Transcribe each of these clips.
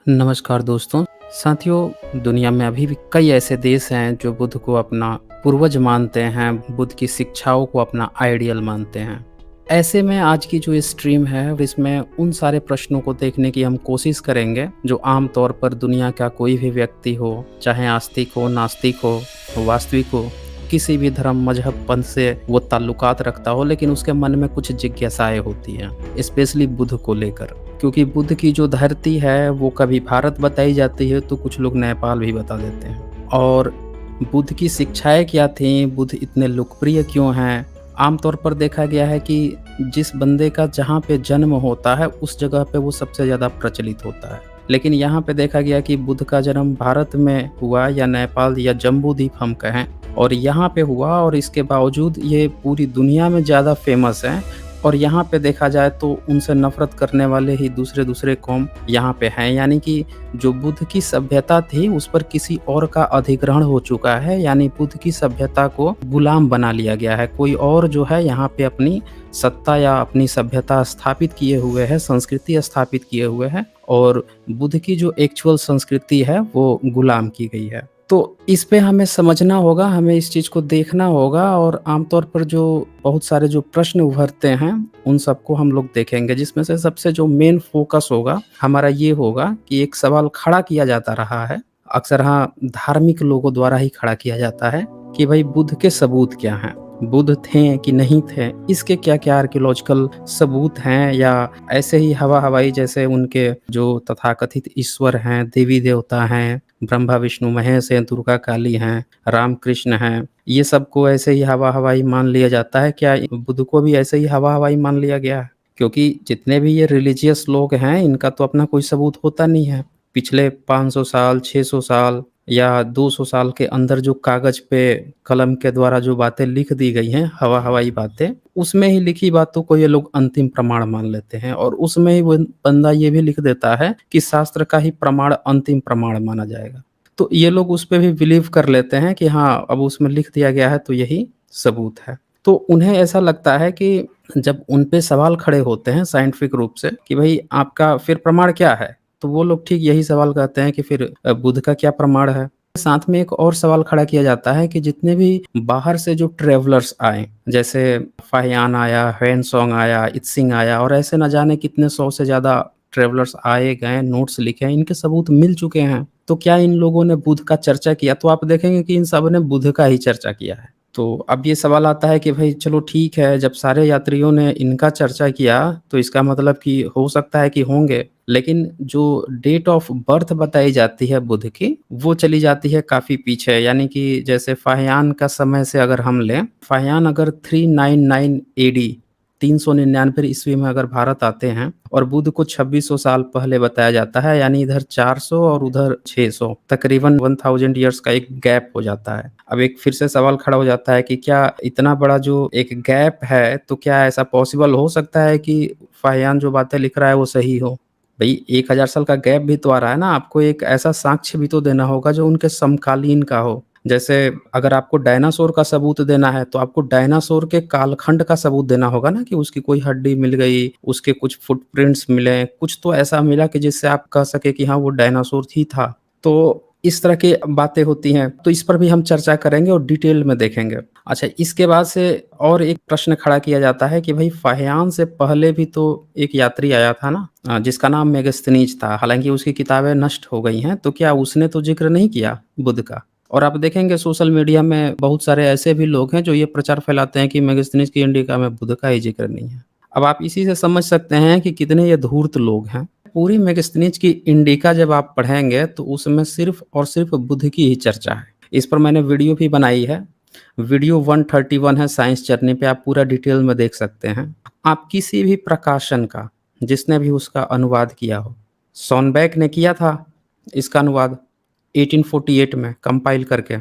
नमस्कार दोस्तों। साथियों, दुनिया में अभी भी कई ऐसे देश हैं जो बुद्ध को अपना पूर्वज मानते हैं, बुद्ध की शिक्षाओं को अपना आइडियल मानते हैं। ऐसे में आज की जो स्ट्रीम है इसमें उन सारे प्रश्नों को देखने की हम कोशिश करेंगे जो आम तौर पर दुनिया का कोई भी व्यक्ति हो, चाहे आस्तिक हो, नास्तिक हो, वास्तविक हो, किसी भी धर्म, मजहब, पंथ से वो ताल्लुकात रखता हो, लेकिन उसके मन में कुछ जिज्ञासाएँ होती हैं, स्पेशली बुद्ध को लेकर। क्योंकि बुद्ध की जो धरती है वो कभी भारत बताई जाती है तो कुछ लोग नेपाल भी बता देते हैं। और बुद्ध की शिक्षाएँ क्या थीं, बुद्ध इतने लोकप्रिय क्यों हैं? आम तौर पर देखा गया है कि जिस बंदे का जहाँ पे जन्म होता है उस जगह पे वो सबसे ज़्यादा प्रचलित होता है। लेकिन यहाँ पे देखा गया कि बुद्ध का जन्म भारत में हुआ या नेपाल या जम्बू द्वीप हम कहें, और यहाँ पे हुआ, और इसके बावजूद ये पूरी दुनिया में ज़्यादा फेमस हैं। और यहाँ पे देखा जाए तो उनसे नफ़रत करने वाले ही दूसरे कौम यहाँ पे हैं। यानी कि जो बुद्ध की सभ्यता थी उस पर किसी और का अधिग्रहण हो चुका है, यानी बुद्ध की सभ्यता को गुलाम बना लिया गया है। कोई और जो है यहाँ पे अपनी सत्ता या अपनी सभ्यता स्थापित किए हुए है, संस्कृति स्थापित किए हुए है, और बुद्ध की जो एक्चुअल संस्कृति है वो गुलाम की गई है। तो इस पे हमें समझना होगा, हमें इस चीज़ को देखना होगा, और आमतौर पर जो बहुत सारे जो प्रश्न उभरते हैं, उन सबको हम लोग देखेंगे, जिसमें से सबसे जो मेन फ़ोकस होगा, हमारा ये होगा कि एक सवाल खड़ा किया जाता रहा है, अक्सर हाँ, धार्मिक लोगों द्वारा ही खड़ा किया जाता है कि भई बुद्ध के सबूत क्या हैं? बुद्ध थे कि नहीं थे? इसके क्या-क्या आर्कियोलॉजिकल सबूत हैं, या ऐसे ही हवा-हवाई जैसे उनके जो तथाकथित ईश्वर हैं, देवी-देवता हैं, ब्रह्मा, विष्णु, महेश हैं, दुर्गा, काली हैं, राम, कृष्ण हैं, ये सबको ऐसे ही हवा-हवाई मान लिया जाता है? क्या बुद्ध को भी ऐसे ही हवा-हवाई मान लिया गया है? क्योंकि जितने भी ये रिलीजियस लोग हैं, इनका तो अपना कोई सबूत होता नहीं है। पिछले 500 साल, 600 साल या 200 साल के अंदर जो कागज़ पे कलम के द्वारा जो बातें लिख दी गई हैं, हवा-हवाई बातें, उसमें ही लिखी बातों को ये लोग अंतिम प्रमाण मान लेते हैं, और उसमें ही वो बंदा ये भी लिख देता है कि शास्त्र का ही प्रमाण अंतिम प्रमाण माना जाएगा। तो ये लोग उस पे भी बिलीव कर लेते हैं कि हाँ, अब उसमें लिख दिया गया है तो यही सबूत है। तो उन्हें ऐसा लगता है कि जब उन पे सवाल खड़े होते हैं साइंटिफिक रूप से कि भई आपका फिर प्रमाण क्या है? तो वो लोग ठीक यही सवाल करते हैं कि फिर बुद्ध का क्या प्रमाण है? साथ में एक और सवाल खड़ा किया जाता है कि जितने भी बाहर से जो ट्रैवलर्स आए, जैसे फाहियान आया, ह्वेनसांग आया, इत्सिंग आया, और ऐसे न जाने कितने 100 से ज़्यादा ट्रैवलर्स आए, गए, नोट्स लिखे हैं, इनके सबूत मिल चुके हैं। तो क्या इन लोगों ने बुद्ध का चर्चा किया? तो आप देखेंगे कि इन सब ने बुद्ध का ही चर्चा किया है। तो अब ये सवाल आता है कि भई चलो ठीक है, जब सारे यात्रियों ने इनका चर्चा किया, तो इसका मतलब कि हो सकता है कि होंगे। लेकिन जो डेट ऑफ बर्थ बताई जाती है बुद्ध की, वो चली जाती है काफ़ी पीछे। यानी कि जैसे फाहियान का समय से अगर हम लें, फाहियान अगर 399 एडी 399 ईस्वी में अगर भारत आते हैं, और बुद्ध को 2600 साल पहले बताया जाता है, यानी इधर 400 और उधर 600, तकरीबन 1000 ईयर्स का एक गैप हो जाता है। अब एक फिर से सवाल खड़ा हो जाता है कि क्या इतना बड़ा जो एक गैप है, तो क्या ऐसा पॉसिबल हो सकता है कि फाहियान जो बातें लिख रहा है वो सही हो? भई 1000 साल का गैप भी तो आ रहा है ना, आपको एक ऐसा साक्ष्य भी तो देना होगा जो उनके समकालीन का हो। जैसे अगर आपको डायनासोर का सबूत देना है, तो आपको डायनासोर के कालखंड का सबूत देना होगा ना, कि उसकी कोई हड्डी मिल गई, उसके कुछ फुटप्रिंट्स मिले, कुछ तो ऐसा मिला कि जिससे आप कह सकें कि हाँ, वो डायनासोर ही था। तो इस तरह की बातें होती हैं, तो इस पर भी हम चर्चा करेंगे और डिटेल में देखेंगे। अच्छा, इसके बाद से और एक प्रश्न खड़ा किया जाता है कि भई फाहियान से पहले भी तो एक यात्री आया था ना, जिसका नाम मेगास्थनीज था। हालाँकि उसकी किताबें नष्ट हो गई हैं, तो क्या उसने तो ज़िक्र नहीं किया बुद्ध का? और आप देखेंगे सोशल मीडिया में बहुत सारे ऐसे भी लोग हैं जो ये प्रचार फैलाते हैं कि मेगास्थनीज की इंडिका में बुद्ध का ही ज़िक्र नहीं है। अब आप इसी से समझ सकते हैं कि कितने ये धूर्त लोग हैं। पूरी मेगास्थनीज की इंडिका जब आप पढ़ेंगे तो उसमें सिर्फ़ और सिर्फ़ बुद्ध की ही चर्चा है। इस पर मैंने वीडियो भी बनाई है। वीडियो 131 है साइंस जर्नी पे, आप पूरा डिटेल में देख सकते हैं। आप किसी भी प्रकाशन का, जिसने भी उसका अनुवाद किया हो, सॉनबैक ने किया था इसका अनुवाद 1848 में कंपाइल करके।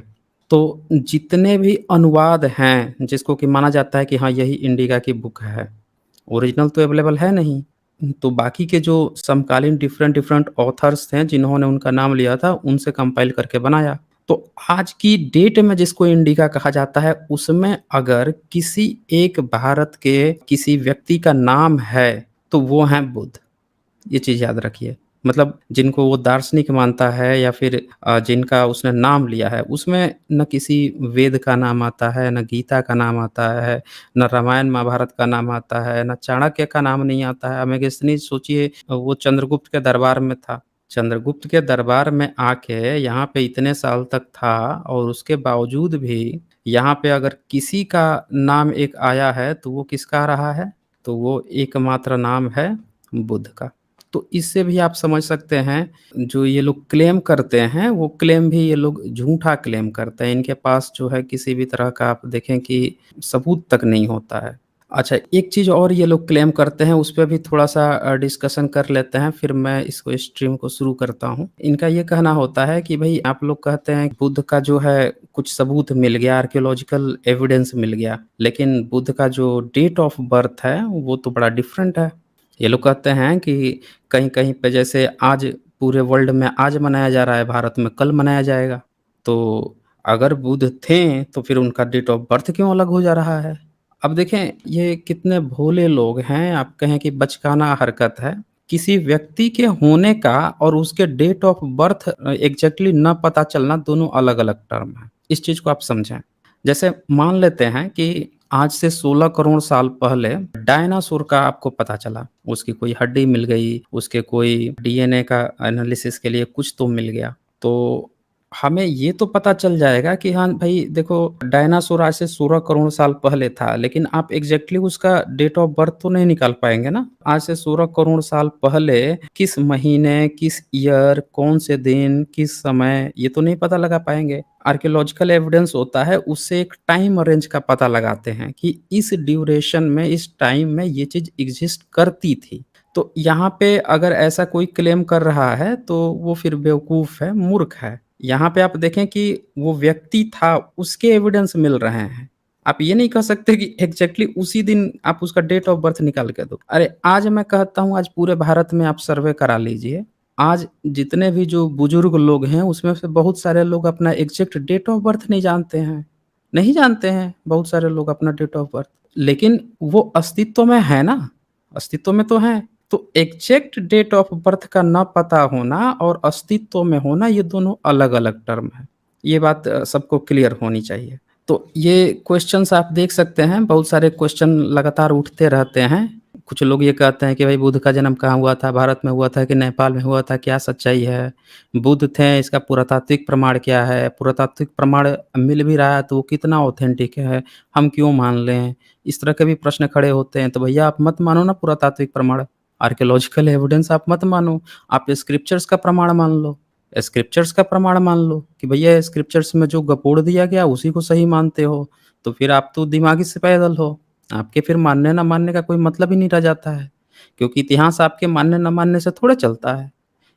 तो जितने भी अनुवाद हैं जिसको कि माना जाता है कि हाँ, यही इंडिका की बुक है, ओरिजिनल तो अवेलेबल है नहीं। तो बाकी के जो समकालीन डिफरेंट ऑथर्स थे जिन्होंने उनका नाम लिया था, उनसे कंपाइल करके बनाया। तो आज की डेट में जिसको इंडिका कहा जाता है, उसमें अगर किसी एक भारत के किसी व्यक्ति का नाम है, तो वो हैं बुद्ध। ये चीज़ याद रखिए। मतलब जिनको वो दार्शनिक मानता है या फिर जिनका उसने नाम लिया है, उसमें न किसी वेद का नाम आता है, न गीता का नाम आता है, न रामायण महाभारत का नाम आता है, न चाणक्य का नाम नहीं आता है। मेगस्थनीज सोचिए वो चंद्रगुप्त के दरबार में था। चंद्रगुप्त के दरबार में आके यहाँ पे इतने साल तक था और उसके बावजूद भी यहाँ पे अगर किसी का नाम एक आया है, तो वो किसका रहा है? तो वो एकमात्र नाम है बुद्ध का। तो इससे भी आप समझ सकते हैं, जो ये लोग क्लेम करते हैं, वो क्लेम भी ये लोग झूठा क्लेम करते हैं। इनके पास जो है किसी भी तरह का आप देखें कि सबूत तक नहीं होता है। अच्छा, एक चीज़ और ये लोग क्लेम करते हैं, उस पे भी थोड़ा-सा डिस्कशन कर लेते हैं, फिर मैं इसको स्ट्रीम को शुरू करता हूँ। इनका ये कहना होता है कि भई आप लोग कहते हैं बुद्ध का जो है कुछ सबूत मिल गया, आर्कियोलॉजिकल एविडेंस मिल गया, लेकिन बुद्ध का जो डेट ऑफ बर्थ है, वो तो बड़ा डिफरेंट है। ये लोग कहते हैं कि कहीं-कहीं पे जैसे आज पूरे वर्ल्ड में आज मनाया जा रहा है, भारत में कल मनाया जाएगा। तो अगर बुद्ध थे, तो फिर उनका डेट ऑफ बर्थ क्यों अलग हो जा रहा है? अब देखें, ये कितने भोले लोग हैं, आप कहें कि बचकाना हरकत है। किसी व्यक्ति के होने का और उसके डेट ऑफ बर्थ एग्ज़ैक्टली ना पता चलना, दोनों अलग-अलग टर्म हैं। इस चीज़ को आप समझें। जैसे मान लेते हैं कि आज से 16 करोड़ साल पहले डायनासोर का आपको पता चला। उसकी कोई हड्डी मिल गई, उसके कोई डीएनए का एनालिसिस के लिए कुछ तो मिल गया। तो हमें ये तो पता चल जाएगा कि हाँ भाई देखो, डायनासोर आज से 16 करोड़ साल पहले था, लेकिन आप एग्ज़ैक्टली उसका डेट ऑफ बर्थ तो नहीं निकाल पाएँगे ना। आज से 16 करोड़ साल पहले किस महीने, किस ईयर, कौन से दिन, किस समय, ये तो नहीं पता लगा पाएँगे। आर्कियोलॉजिकल एविडेंस होता है, उससे एक टाइम रेंज का पता लगाते हैं कि इस ड्यूरेशन में, इस टाइम में ये चीज़ एग्ज़िस्ट करती थी। तो यहाँ पे अगर ऐसा कोई क्लेम कर रहा है, तो वो फिर बेवकूफ़ है, मूर्ख है। यहाँ पे आप देखें कि वो व्यक्ति था, उसके एविडेंस मिल रहे हैं। आप ये नहीं कह सकते कि एग्ज़ैक्टली उसी दिन आप उसका डेट ऑफ बर्थ निकाल के दो। अरे! आज मैं कहता हूँ, आज पूरे भारत में आप सर्वे करा लीजिए। आज जितने भी जो बुजुर्ग लोग हैं, उसमें से बहुत सारे लोग अपना एग्ज़ैक्ट डेट ऑफ बर्थ नहीं जानते हैं। नहीं जानते हैं बहुत सारे लोग अपना डेट ऑफ बर्थ। लेकिन वो अस्तित्व में है ना, अस्तित्व में तो हैं। तो एग्ज़ैक्ट डेट ऑफ बर्थ का ना पता होना और अस्तित्व में होना, ये दोनों अलग-अलग टर्म हैं। ये बात सबको क्लियर होनी चाहिए। तो ये क्वेश्चन्स आप देख सकते हैं, बहुत सारे क्वेश्चन लगातार उठते रहते हैं। कुछ लोग ये कहते हैं कि भाई बुद्ध का जन्म कहाँ हुआ था? भारत में हुआ था कि नेपाल में हुआ था? क्या सच्चाई है? बुद्ध थे, इसका पुरातात्विक प्रमाण क्या है? पुरातात्विक प्रमाण मिल भी रहा है तो वो कितना ऑथेंटिक है? हम क्यों मान लें? इस तरह के भी प्रश्न खड़े होते हैं। तो भैया आप मत मानो ना पुरातात्विक प्रमाण, आर्कियोलॉजिकल एविडेंस आप मत मानो, आप स्क्रिप्चर्स का प्रमाण मान लो। स्क्रिप्चर्स का प्रमाण मान लो कि भैया स्क्रिप्चर्स में जो गपोड़ दिया गया उसी को सही मानते हो, तो फिर आप तो दिमागी से पैदल हो। आपके फिर मानने ना मानने का कोई मतलब ही नहीं रह जाता है, क्योंकि इतिहास आपके मानने ना मानने से थोड़े चलता है।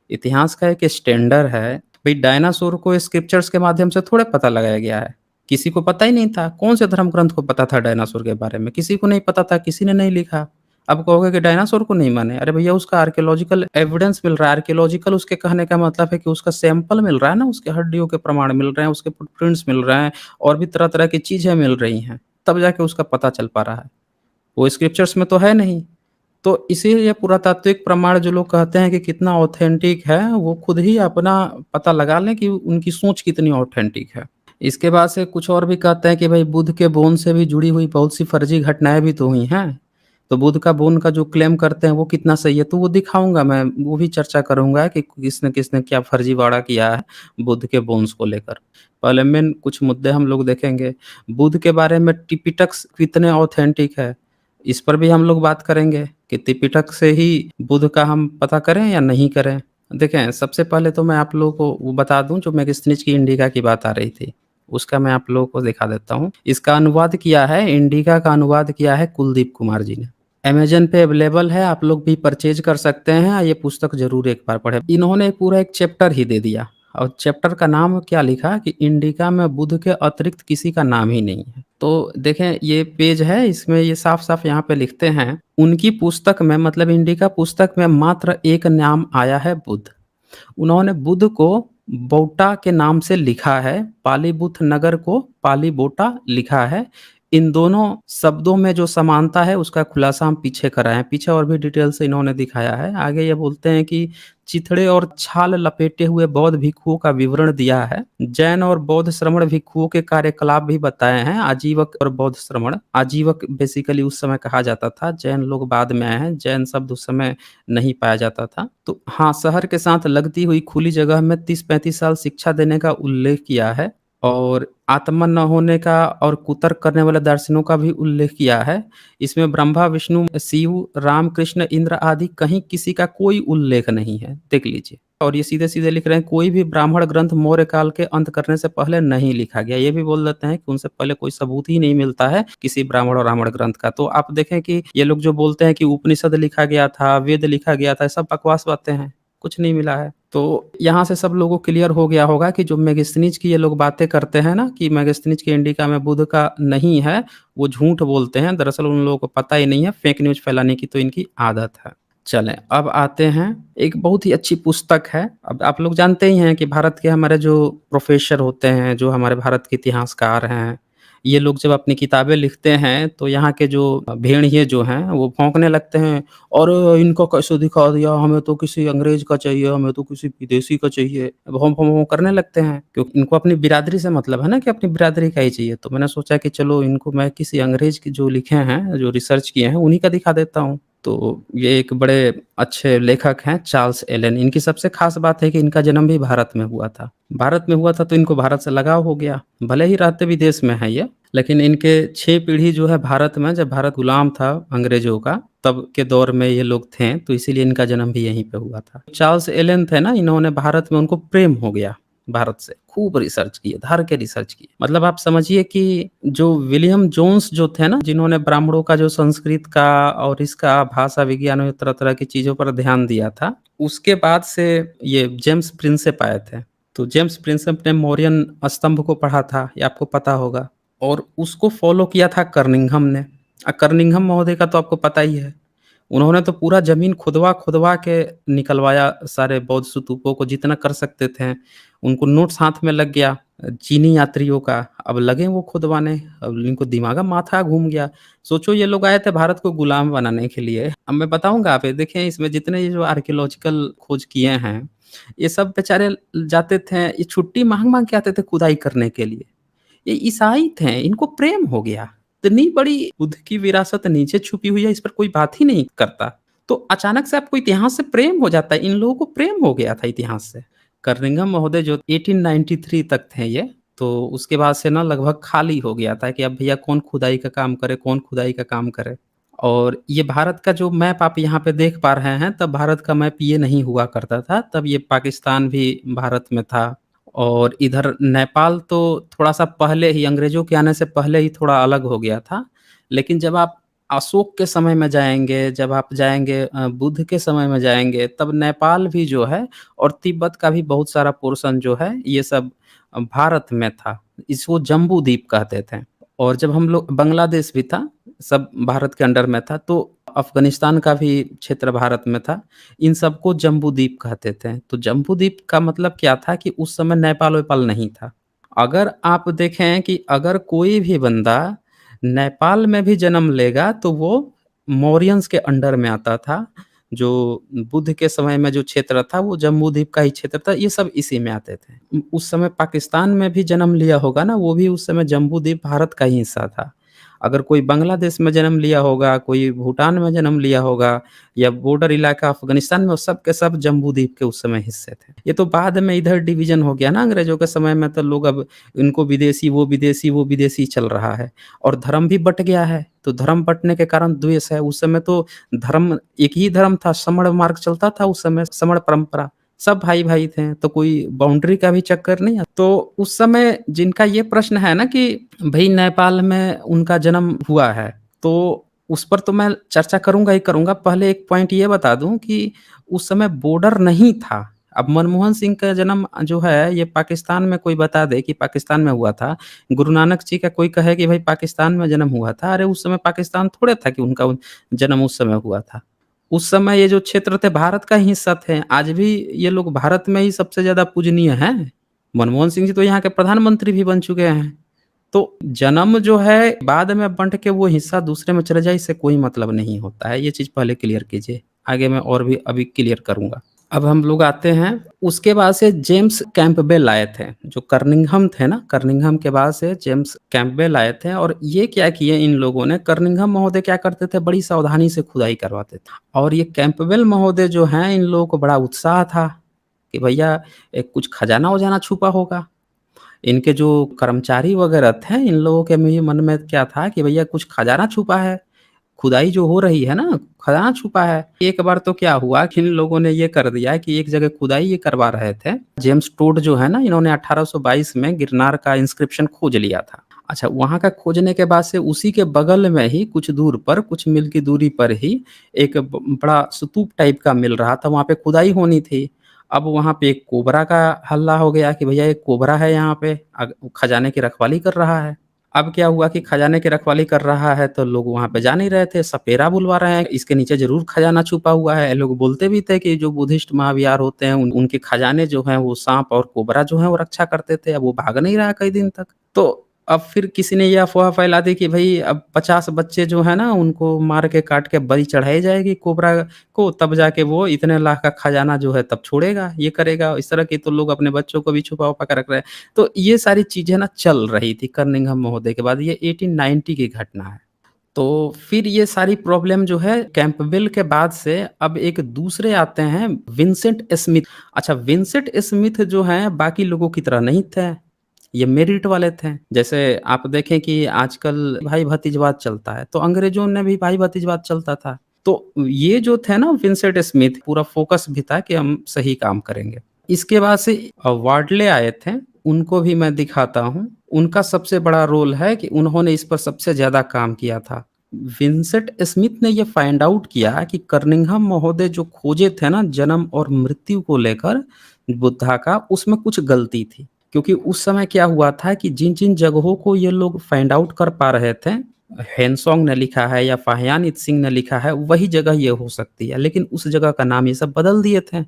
इतिहास का एक स्टैंडर्ड है। भई डायनासोर को स्क्रिप्चर्स के माध्यम से थोड़े पता लगाया गया है। किसी को पता ही नहीं था। कौन से धर्म ग्रंथ को पता था डायनासोर के बारे में? किसी को नहीं पता था, किसी ने नहीं लिखा। अब कहोगे कि डायनासोर को नहीं माने, अरे भैया उसका आर्कियोलॉजिकल एविडेंस मिल रहा है। आर्कियोलॉजिकल उसके कहने का मतलब है कि उसका सैंपल मिल रहा है ना, उसके हड्डियों के प्रमाण मिल रहे हैं, उसके फुटप्रिंट्स मिल रहे हैं और भी तरह-तरह की चीज़ें मिल रही हैं, तब जाके उसका पता चल पा रहा है। वो स्क्रिप्चर्स में तो है नहीं। तो इसीलिए पुरातात्विक प्रमाण जो लोग कहते हैं कि कितना ऑथेंटिक है, वो खुद ही अपना पता लगा लें कि उनकी सोच कितनी ऑथेंटिक है। इसके बाद से कुछ और भी कहते हैं कि भई बुद्ध के बोन से भी जुड़ी हुई बहुत सी फर्जी घटनाएँ भी तो हुई हैं। तो बुद्ध का बोन का जो क्लेम करते हैं वो कितना सही है, तो वो दिखाऊँगा मैं, वो भी चर्चा करूँगा कि किसने-किसने क्या फर्जीवाड़ा किया है बुद्ध के बोन्स को लेकर। पहले मेन कुछ मुद्दे हम लोग देखेंगे। बुद्ध के बारे में टिपिटक्स कितने ऑथेंटिक है, इस पर भी हम लोग बात करेंगे कि त्रिपिटक से ही बुद्ध का हम पता करें या नहीं करें। देखें, सबसे पहले तो मैं आप लोगों को वो बता दूँ, जो मेगास्थनीज की इंडिका की बात आ रही थी, उसका मैं आप लोगों को दिखा देता हूँ। इसका अनुवाद किया है, इंडिका का अनुवाद किया है कुलदीप कुमार जी ने। अमेज़न पे अवेलेबल है, आप लोग भी परचेज़ कर सकते हैं। ये पुस्तक ज़रूर एक बार पढ़ें। इन्होंने पूरा एक चैप्टर ही दे दिया और चैप्टर का नाम क्या लिखा कि इंडिका में बुद्ध के अतिरिक्त किसी का नाम ही नहीं है। तो देखें, ये पेज है, इसमें ये साफ-साफ यहाँ पे लिखते हैं, उनकी पुस्तक में, मतलब इंडिका पुस्तक में मात्र एक नाम आया है बुद्ध। उन्होंने बुद्ध को बौटा के नाम से लिखा है, पालीबुथ नगर को पालीबोटा लिखा है। इन दोनों शब्दों में जो समानता है उसका खुलासा हम पीछे कराए हैं। पीछे और भी डिटेल से इन्होंने दिखाया है। आगे ये बोलते हैं कि चिथड़े और छाल लपेटे हुए बौद्ध भिक्षुओं का विवरण दिया है। जैन और बौद्ध श्रमण भिक्षुओं के कार्यकलाप भी बताए हैं। आजीवक और बौद्ध श्रमण, आजीवक बेसिकली उस समय कहा जाता था, जैन लोग बाद में आए हैं, जैन शब्द उस समय नहीं पाया जाता था। तो हाँ, शहर के साथ लगती हुई खुली जगह में 30-35 साल शिक्षा देने का उल्लेख किया है और आत्मा न होने का और कुतर्क करने वाले दर्शनों का भी उल्लेख किया है। इसमें ब्रह्मा, विष्णु, शिव, राम, कृष्ण, इंद्र आदि कहीं किसी का कोई उल्लेख नहीं है। देख लीजिए। और ये सीधे-सीधे लिख रहे हैं, कोई भी ब्राह्मण ग्रंथ मौर्य काल के अंत करने से पहले नहीं लिखा गया। ये भी बोल देते हैं कि उनसे पहले कोई सबूत ही नहीं मिलता है किसी ब्राह्मण और ब्राह्मण ग्रंथ का। तो आप देखें कि ये लोग जो बोलते हैं कि उपनिषद लिखा गया था, वेद लिखा गया था, सब बकवास बातें हैं। कुछ नहीं मिला है। तो यहाँ से सब लोगों को क्लियर हो गया होगा कि जो मेगास्थनीज की ये लोग बातें करते हैं ना कि मेगास्थनीज के इंडिका में बुद्ध का नहीं है, वो झूठ बोलते हैं। दरअसल उन लोगों को पता ही नहीं है, फेक न्यूज़ फैलाने की तो इनकी आदत है। चलें, अब आते हैं, एक बहुत ही अच्छी पुस्तक है। अब आप लोग जानते ही हैं कि भारत के हमारे जो प्रोफ़ेसर होते हैं, जो हमारे भारत के इतिहासकार हैं, ये लोग जब अपनी किताबें लिखते हैं, तो यहाँ के जो भेड़िए जो हैं, वो भौंकने लगते हैं, "अरे! इनको कैसे दिखा दिया, हमें तो किसी अंग्रेज़ का चाहिए, हमें तो किसी विदेशी का चाहिए।" भौं, भौं, भौं करने लगते हैं, क्योंकि इनको अपनी बिरादरी से मतलब है ना कि अपनी बिरादरी का ही चाहिए। तो मैंने सोचा कि चलो इनको मैं किसी अंग्रेज़ के जो लिखे हैं, जो रिसर्च किए हैं, उन्हीं का दिखा देता हूँ। तो ये एक बड़े अच्छे लेखक हैं चार्ल्स एलन। इनकी सबसे ख़ास बात है कि इनका जन्म भी भारत में हुआ था। भारत में हुआ था तो इनको भारत से लगाव हो गया। भले ही रहते विदेश में हैं ये, लेकिन इनके 6 पीढ़ी जो है भारत में, जब भारत गुलाम था अंग्रेज़ों का, तब के दौर में ये लोग थे, तो इसीलिए इनका जन्म भी यहीं पे हुआ था। चार्ल्स एलन थे ना, इन्होंने भारत में, उनको प्रेम हो गया भारत से। खूब रिसर्च किए, धर के रिसर्च किए। मतलब आप समझिए कि जो विलियम जोन्स जो थे ना, जिन्होंने ब्राह्मणों का जो संस्कृत का और इसका भाषा विज्ञान और तरह-तरह की चीज़ों पर ध्यान दिया था, उसके बाद से ये जेम्स प्रिंसेप आए थे। तो जेम्स प्रिंसेप ने मौर्यन स्तंभ को पढ़ा था, ये आपको पता होगा, और उसको फ़ॉलो किया था कर्निंघम ने। कर्निंघम महोदय का तो आपको पता ही है। उन्होंने तो पूरा ज़मीन खुदवा-खुदवा के निकलवाया सारे बौद्ध स्तूपों को, जितना कर सकते थे। उनको नोट्स हाथ में लग गया चीनी यात्रियों का, अब लगे वो खुदवाने, अब इनको दिमागा माथा घूम गया। सोचो ये लोग आए थे भारत को गुलाम बनाने के लिए। अब मैं बताऊँगा आप, ये देखें इसमें जितने ये जो आर्कियोलॉजिकल खोज किए हैं, ये सब बेचारे जाते थे, ये छुट्टी माँग-माँग के आते थे खुदाई करने के लिए। ये ईसाई थे, इनको प्रेम हो गया। इतनी बड़ी बुद्ध की विरासत नीचे छुपी हुई है, इस पर कोई बात ही नहीं करता। तो अचानक से आपको इतिहास से प्रेम हो जाता है, इन लोगों को प्रेम हो गया था इतिहास से। कर्निंघम महोदय जो 1893 तक थे ये, तो उसके बाद से ना लगभग खाली हो गया था कि अब भैया कौन खुदाई का काम करे, कौन खुदाई का काम करे। और ये भारत का जो मैप आप यहाँ पे देख पा रहे हैं, तब भारत का मैप ये नहीं हुआ करता था, तब ये पाकिस्तान भी भारत में था। और इधर नेपाल तो थोड़ा-सा पहले ही, अंग्रेज़ों के आने से पहले ही थोड़ा अलग हो गया था। लेकिन जब आप अशोक के समय में जाएँगे, जब आप जाएँगे बुद्ध के समय में जाएँगे, तब नेपाल भी जो है और तिब्बत का भी बहुत सारा पोर्शन जो है, ये सब भारत में था। इसको जम्बू द्वीप कहते थे। और जब हम लोग, बांग्लादेश भी था, सब भारत के अंडर में था, तो अफ़गानिस्तान का भी क्षेत्र भारत में था। इन सबको जम्बूद्वीप कहते थे। तो जम्बूद्वीप का मतलब क्या था कि उस समय नेपाल-वेपाल नहीं था। अगर आप देखें कि अगर कोई भी बंदा नेपाल में भी जन्म लेगा, तो वो मौर्यंस के अंडर में आता था। जो बुद्ध के समय में जो क्षेत्र था, वो जम्बूद्वीप का ही क्षेत्र था, ये सब इसी में आते थे। उस समय पाकिस्तान में भी जन्म लिया होगा ना, वो भी उस समय जम्बूद्वीप भारत का ही हिस्सा था। अगर कोई बांग्लादेश में जन्म लिया होगा, कोई भूटान में जन्म लिया होगा या बॉर्डर इलाका अफ़गानिस्तान में, वो सब के सब जम्बूद्वीप के उस समय हिस्से थे। ये तो बाद में इधर डिवीज़न हो गया ना अंग्रेज़ों के समय में, तो लोग अब इनको विदेशी, वो विदेशी, वो विदेशी चल रहा है और धर्म भी बँट गया है। तो धर्म बँटने के कारण द्वेष है। उस समय तो धर्म एक ही धर्म था, श्रमण मार्ग चलता था उस समय, श्रमण परंपरा। सब भाई-भाई थे, तो कोई बाउंड्री का भी चक्कर नहीं है। तो उस समय जिनका ये प्रश्न है ना कि भई नेपाल में उनका जन्म हुआ है, तो उस पर तो मैं चर्चा करूँगा ही करूँगा। पहले एक पॉइंट ये बता दूँ कि उस समय बॉर्डर नहीं था। अब मनमोहन सिंह का जन्म जो है, ये पाकिस्तान में कोई बता दे कि पाकिस्तान में हुआ था। गुरु नानक जी का कोई कहे कि भाई पाकिस्तान में जन्म हुआ था। अरे उस समय पाकिस्तान थोड़े था कि उनका जन्म उस समय हुआ था। उस समय ये जो क्षेत्र थे भारत का ही हिस्सा थे। आज भी ये लोग भारत में ही सबसे ज़्यादा पूजनीय हैं। मनमोहन सिंह जी तो यहाँ के प्रधानमंत्री भी बन चुके हैं। तो जन्म जो है बाद में बँट के वो हिस्सा दूसरे में चले जाए, इससे कोई मतलब नहीं होता है। ये चीज़ पहले क्लियर कीजिए। आगे मैं और भी अभी क्लियर करूँगा। अब हम लोग आते हैं, उसके बाद से जेम्स कैंपबेल आए थे, जो कर्निंघम थे ना, कर्निंघम के बाद से जेम्स कैंपबेल आए थे और ये क्या किए इन लोगों ने, कर्निंघम महोदय क्या करते थे, बड़ी सावधानी से खुदाई करवाते थे और ये कैंपबेल महोदय जो हैं, इन लोगों को बड़ा उत्साह था कि भैया कुछ खजाना-वजाना छुपा होगा। इनके जो कर्मचारी वगैरह थे, इन लोगों के भी मन में क्या था कि भैया कुछ खजाना छुपा है। खुदाई जो हो रही है ना, खजाना छुपा है। एक बार तो क्या हुआ कि इन लोगों ने ये कर दिया कि एक जगह खुदाई ये करवा रहे थे। जेम्स टोड जो है ना, इन्होंने 1822 में गिरनार का इंस्क्रिप्शन खोज लिया था। अच्छा, वहाँ का खोजने के बाद से उसी के बगल में ही कुछ दूर पर, कुछ मील की दूरी पर ही एक बड़ा स्तूप टाइप का मिल रहा था, वहाँ पे खुदाई होनी थी। अब वहाँ पे एक कोबरा का हल्ला हो गया कि भैया एक कोबरा है यहाँ पे, खजाने की रखवाली कर रहा है। अब क्या हुआ कि खजाने की रखवाली कर रहा है तो लोग वहाँ पे जा नहीं रहे थे, सपेरा बुलवा रहे हैं, इसके नीचे ज़रूर खजाना छुपा हुआ है। लोग बोलते भी थे कि जो बुद्धिस्ट महाविहार होते हैं उनके खजाने जो हैं वो साँप और कोबरा जो है वो रक्षा करते थे, अब वो भाग नहीं रहा कई दिन तक। तो अब फिर किसी ने ये अफ़वाह फैला दी कि भई अब 50 बच्चे जो हैं ना उनको मार के काट के बलि चढ़ाई जाएगी कोबरा को, तब जाके वो इतने लाख का खजाना जो है तब छोड़ेगा, ये करेगा। इस तरह की तो लोग अपने बच्चों को भी छुपा-वुपा के रख रहे हैं। तो ये सारी चीज़ें ना चल रही थी कर्निंघम महोदय के बाद, ये 1890 की घटना है। तो फिर ये सारी प्रॉब्लम जो है कैंपबेल के बाद से अब एक दूसरे आते हैं, विंसेंट स्मिथ। अच्छा, विंसेंट स्मिथ जो हैं बाकी लोगों की तरह नहीं थे, ये मेरिट वाले थे। जैसे आप देखें कि आजकल भाई-भतीजवाद चलता है, तो अंग्रेज़ों ने भी भाई-भतीजवाद चलता था। तो ये जो थे ना विंसेंट स्मिथ, पूरा फ़ोकस भी था कि हम सही काम करेंगे। इसके बाद से वार्डले आए थे, उनको भी मैं दिखाता हूँ। उनका सबसे बड़ा रोल है कि उन्होंने इस पर सबसे ज़्यादा काम किया था। विंसेंट स्मिथ ने ये फाइंड आउट किया कि कर्निंघम महोदय जो खोजे थे ना जन्म और मृत्यु को लेकर बुद्धा का, उसमें कुछ गलती थी। क्योंकि उस समय क्या हुआ था कि जिन-जिन जगहों को ये लोग फाइंड आउट कर पा रहे थे, हेनसोंग ने लिखा है या फाहियान इत्सिंग ने लिखा है, वही जगह ये हो सकती है। लेकिन उस जगह का नाम ये सब बदल दिए थे।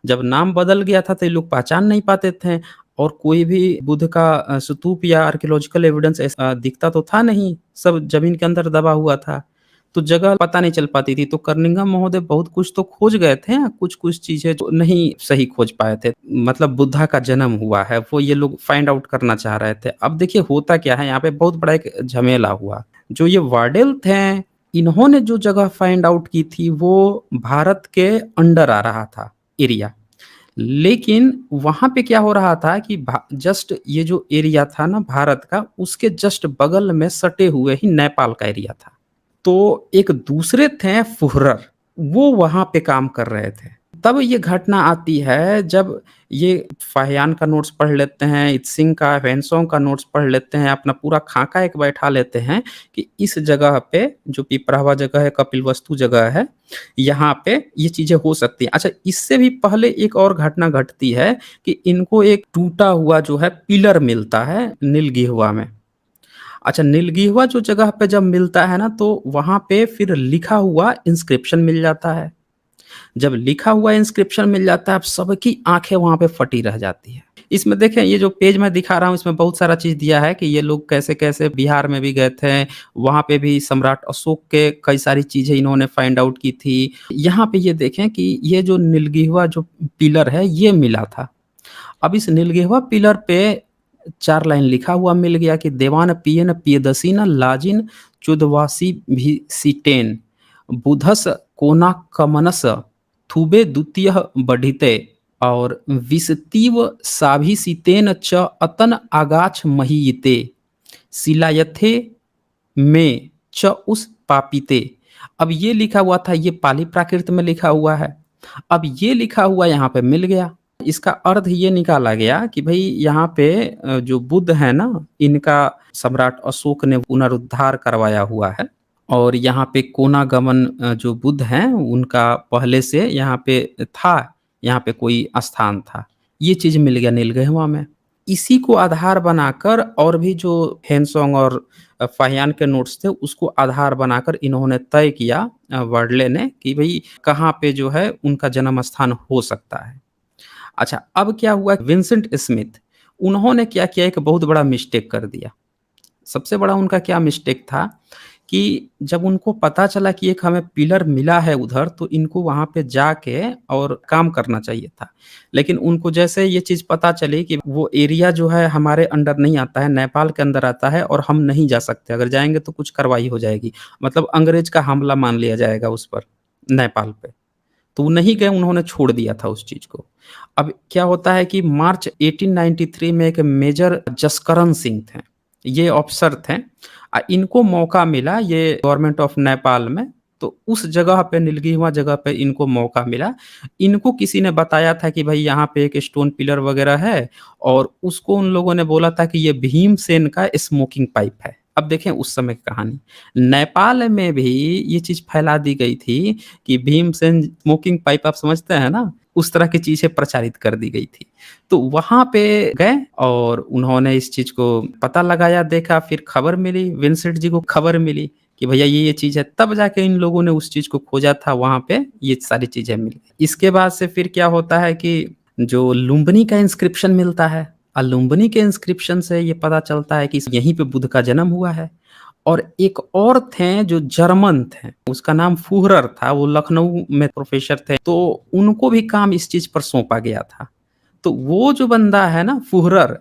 जब नाम बदल गया था तो ये लोग पहचान नहीं पाते थे और कोई भी बुद्ध का स्तूप या आर्कियोलॉजिकल एविडेंस ऐसा दिखता तो था नहीं, सब ज़मीन के अंदर दबा हुआ था। तो जगह पता नहीं चल पाती थी, तो कर्निंघम महोदय बहुत कुछ तो खोज गए थे, कुछ-कुछ चीज़ें जो नहीं सही खोज पाए थे। मतलब बुद्धा का जन्म हुआ है, वो ये लोग फाइंड आउट करना चाह रहे थे। अब देखिए होता क्या है, यहाँ पे बहुत बड़ा एक झमेला हुआ। जो ये वार्डेल थे, इन्होंने जो जगह फाइंड आउट की थी, वो भारत के अंडर आ रहा था एरिया। लेकिन वहाँ पे क्या हो रहा था कि भा जस्ट ये जो एरिया था ना भारत का, उसके जस्ट बगल में सटे हुए ही नेपाल का एरिया था। तो एक दूसरे थे फुहरर, वो वहाँ पे काम कर रहे थे। तब ये घटना आती है जब ये फाहियान का नोट्स पढ़ लेते हैं, इत्सिंग का, ह्वेनसोंग का नोट्स पढ़ लेते हैं, अपना पूरा खाका एक बैठा लेते हैं कि इस जगह पे जो पिपरावा जगह है, कपिलवस्तु जगह है, यहाँ पे ये चीज़ें हो सकती हैं। अच्छा, इससे भी पहले एक और घटना घटती है कि इनको एक टूटा हुआ जो है पिलर मिलता है नीलगिहवा में। अच्छा, नीलगिहवा जो जगह पे जब मिलता है ना, तो वहाँ पे फिर लिखा हुआ इंस्क्रिप्शन मिल जाता है। जब लिखा हुआ इंस्क्रिप्शन मिल जाता है, अब सबकी आँखें वहाँ पे फटी रह जाती हैं। इसमें देखें, ये जो पेज मैं दिखा रहा हूँ, इसमें बहुत सारा चीज़ दिया है कि ये लोग कैसे-कैसे बिहार में भी गए थे, वहाँ पे भी सम्राट अशोक के कई सारी चीज़ें इन्होंने फाइंड आउट की थी। यहाँ पे ये देखें कि ये जो नीलगिहवा जो पिलर है, ये मिला था। अब इस नीलगिहवा पिलर पे 4 लाइन लिखा हुआ मिल गया कि देवान पियन पियदसिन लाजिन चुदवासी भी सीटेन बुधस कोना कमनस थुबे द्वितीय बढ़िते और विसतीव साभिसीतेन च अतन आगाछ महीयते शिलायथे में च उस पापिते। अब ये लिखा हुआ था, ये पाली प्राकृत में लिखा हुआ है। अब ये लिखा हुआ यहाँ पे मिल गया। इसका अर्थ ये निकाला गया कि भई यहाँ पे जो बुद्ध है ना, इनका सम्राट अशोक ने पुनरुद्धार करवाया हुआ है और यहाँ पे कोनागमन जो बुद्ध हैं, उनका पहले से यहाँ पे था, यहाँ पे कोई स्थान था। ये चीज़ मिल गया नीलगढ़वा में। इसी को आधार बनाकर और भी जो हेनसोंग और फाहियान के नोट्स थे, उसको आधार बनाकर इन्होंने तय किया वर्डले ने कि भई कहाँ पे जो है उनका जन्म स्थान हो सकता है। अच्छा, अब क्या हुआ, विंसेंट स्मिथ, उन्होंने क्या किया, एक बहुत बड़ा मिस्टेक कर दिया। सबसे बड़ा उनका क्या मिस्टेक था कि जब उनको पता चला कि एक हमें पिलर मिला है उधर, तो इनको वहाँ पे जाके और काम करना चाहिए था। लेकिन उनको जैसे ये चीज़ पता चली कि वो एरिया जो है हमारे अंडर नहीं आता है, नेपाल के अंदर आता है और हम नहीं जा सकते, अगर जाएँगे तो कुछ कार्रवाई हो जाएगी। मतलब अंग्रेज़ का हमला मान लिया जाएगा उस पर, नेपाल पे। तो वो नहीं गए, उन्होंने छोड़ दिया था उस चीज़ को। अब क्या होता है कि मार्च 1893 में एक मेजर जसकरण सिंह थे, ये ऑफ़िसर थे। इनको मौका मिला ये गवर्नमेंट ऑफ नेपाल में, तो उस जगह पे नीलगिरी जगह पे इनको मौका मिला। इनको किसी ने बताया था कि भई यहाँ पे एक स्टोन पिलर वग़ैरह है और उसको उन लोगों ने बोला था कि ये भीमसेन का स्मोकिंग पाइप है। अब देखें उस समय की कहानी। नेपाल में भी ये चीज़ फैला दी गई थी कि भीमसेन स्मोकिंग पाइप आप समझते हैं ना? उस तरह की चीज़ें प्रचारित कर दी गई थी। तो वहाँ पे गए और उन्होंने इस चीज़ को पता लगाया, देखा, फिर खबर मिली, विंसेंट जी को खबर मिली कि भैया ये चीज़ है। तब जाके इन लोगों ने उस चीज़ को खोजा था, वहाँ पे ये सारी चीज़ें मिली। इसके बाद से फिर क्या होता है कि जो लुम्बिनी का इंस्क्रिप्शन मिलता है, लुम्बिनी के इंस्क्रिप्शन से ये पता चलता है कि यहीं पे बुद्ध का जन्म हुआ है। और एक और थे जो जर्मन थे, उसका नाम फुहरर था, वो लखनऊ में प्रोफ़ेसर थे, तो उनको भी काम इस चीज़ पर सौंपा गया था। तो वो जो बंदा है ना फुहरर,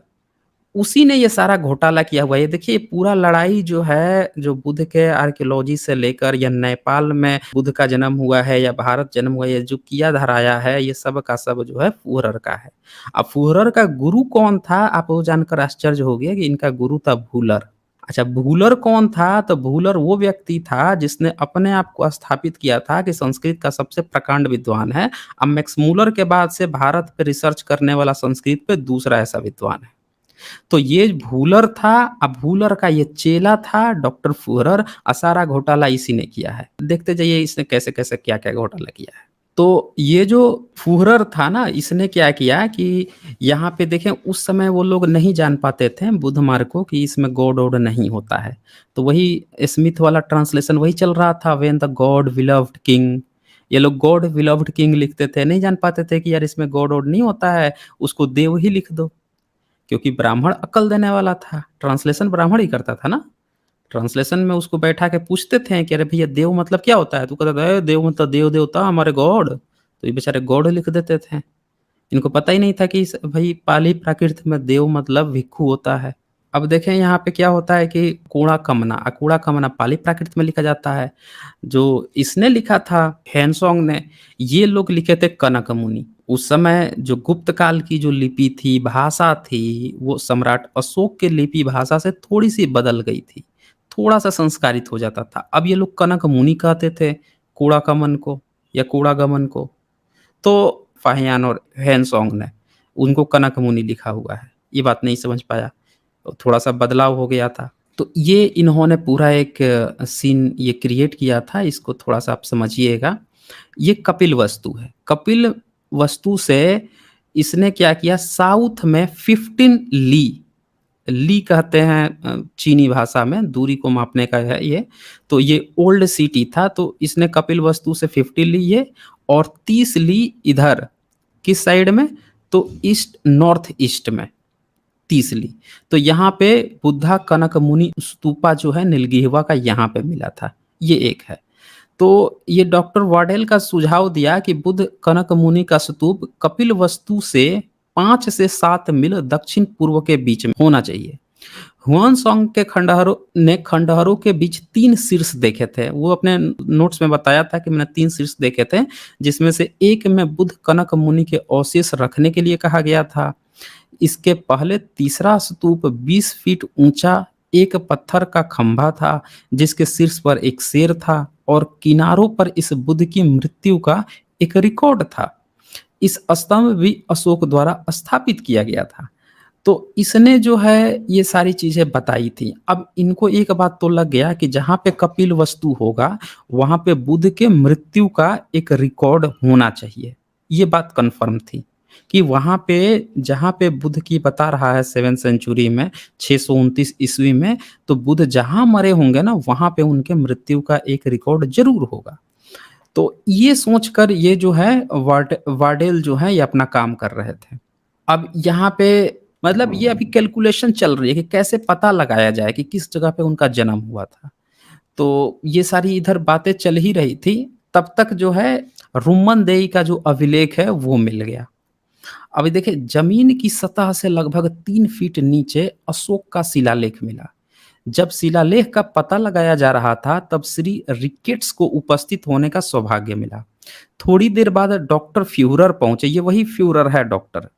उसी ने ये सारा घोटाला किया हुआ है। ये देखिए पूरा लड़ाई जो है, जो बुद्ध के आर्कियोलॉजी से लेकर या नेपाल में बुद्ध का जन्म हुआ है या भारत जन्म हुआ है, ये जो किया धराया है, ये सब का सब जो है फुहरर का है। अब फुहरर का गुरु कौन था, आप वो जानकर आश्चर्य होगे कि इनका गुरु था भूलर। अच्छा, भूलर कौन था? तो भूलर वो व्यक्ति था जिसने अपने आप को स्थापित किया था कि संस्कृत का सबसे प्रकांड विद्वान है। अब मैक्स मूलर के बाद से भारत पे रिसर्च करने वाला संस्कृत पे दूसरा ऐसा विद्वान है। तो ये भूलर था, अब भूलर का ये चेला था डॉक्टर फुहरर, सारा घोटाला इसी ने किया है। देखते जाइए इसने कैसे-कैसे, क्या-क्या घोटाला किया है। तो ये जो फुहरर था ना, इसने क्या किया कि यहाँ पे देखें उस समय वो लोग नहीं जान पाते थे बुद्ध मार्ग को कि इसमें गॉड-वॉड नहीं होता है। तो वही स्मिथ वाला ट्रांसलेशन वही चल रहा था, when the God beloved king, ये लोग गॉड बिलव्ड किंग लिखते थे, नहीं जान पाते थे कि यार इसमें गॉड-वॉड नहीं होता है, उसको देव ही लिख दो। क्योंकि ब्राह्मण अक्ल देने वाला था, ट्रांसलेशन ब्राह्मण ही करता था ना। ट्रांसलेशन में उसको बैठा के पूछते थे कि अरे भैया देव मतलब क्या होता है? तो कहता था, देव मतलब देव देवता हमारे गॉड। तो ये बेचारे गॉड लिख देते थे। इनको पता ही नहीं था कि भाई पाली प्राकृत में देव मतलब भिक्षु होता है। अब देखें यहाँ पे क्या होता है कि कूड़ा कमना, कूड़ा कमना पाली प्राकृत में लिखा जाता है। जो इसने लिखा था हैनसोंग ने, ये लोग लिखे थे कनक मुनि। उस समय जो गुप्त काल की जो लिपि थी, भाषा थी, वो सम्राट अशोक के लिपि भाषा से थोड़ी-सी बदल गई थी। थोड़ा-सा संस्कारित हो जाता था। अब ये लोग कनक मुनि कहते थे कूड़ा कमन को या कूड़ा गमन को। तो फाहियान और हैनसोंग ने उनको कनक मुनि लिखा हुआ है। ये बात नहीं समझ पाया, तो थोड़ा-सा बदलाव हो गया था। तो ये इन्होंने पूरा एक सीन ये क्रिएट किया था, इसको थोड़ा-सा आप समझिएगा। ये कपिल वस्तु है। कपिल वस्तु से इसने क्या किया, साउथ में 15 ली, ली कहते हैं चीनी भाषा में, दूरी को मापने का है ये। तो ये ओल्ड सिटी था, तो इसने कपिल वस्तु से 50 लिए और 30 ली इधर किस साइड में, तो ईस्ट नॉर्थ ईस्ट में 30 ली। तो यहाँ पे बुद्धा कनक मुनि स्तूपा जो है नीलगिरिवा का यहाँ पे मिला था, ये एक है। तो ये डॉक्टर वाडेल का सुझाव दिया कि बुद्ध कनक मुनि का स्तूप कपिल वस्तु से 5 से 7 मील दक्षिण पूर्व के बीच में होना चाहिए। हुआनसांग के खंडहरों के बीच 3 शीर्ष देखे थे। वो अपने नोट्स में बताया था कि मैंने 3 शीर्ष देखे थे, जिसमें से एक में बुद्ध कनक मुनि के अवशेष रखने के लिए कहा गया था। इसके पहले तीसरा स्तूप 20 फीट ऊंचा एक पत्थर का खंभा था, जिसके शीर्ष पर एक शेर था और किनारों पर इस बुद्ध की मृत्यु का एक रिकॉर्ड था। इस स्तंभ भी अशोक द्वारा स्थापित किया गया था। तो इसने जो है ये सारी चीज़ें बताई थी। अब इनको एक बात तो लग गया कि जहाँ पे कपिल वस्तु होगा, वहाँ पे बुद्ध के मृत्यु का एक रिकॉर्ड होना चाहिए। ये बात कन्फर्म थी कि वहाँ पे जहाँ पे बुद्ध की बता रहा है 7th सेंचुरी में 629 ईस्वी में, तो बुद्ध जहाँ मरे होंगे ना, वहाँ पे उनके मृत्यु का एक रिकॉर्ड ज़रूर होगा। तो ये सोचकर ये जो है वाडेल जो है ये अपना काम कर रहे थे। अब यहाँ पे मतलब ये अभी कैलकुलेशन चल रही है कि कैसे पता लगाया जाए कि किस जगह पे उनका जन्म हुआ था। तो ये सारी इधर बातें चल ही रही थी, तब तक जो है रुम्मनदेही का जो अभिलेख है वो मिल गया। अभी देखिए ज़मीन की सतह से लगभग 3 फीट नीचे अशोक का शिलालेख मिला। जब शिलालेख का पता लगाया जा रहा था तब श्री रिकेट्स को उपस्थित होने का सौभाग्य मिला। थोड़ी देर बाद डॉक्टर फ्यूहरर पहुँचे, ये वही फ्यूहरर है डॉक्टर,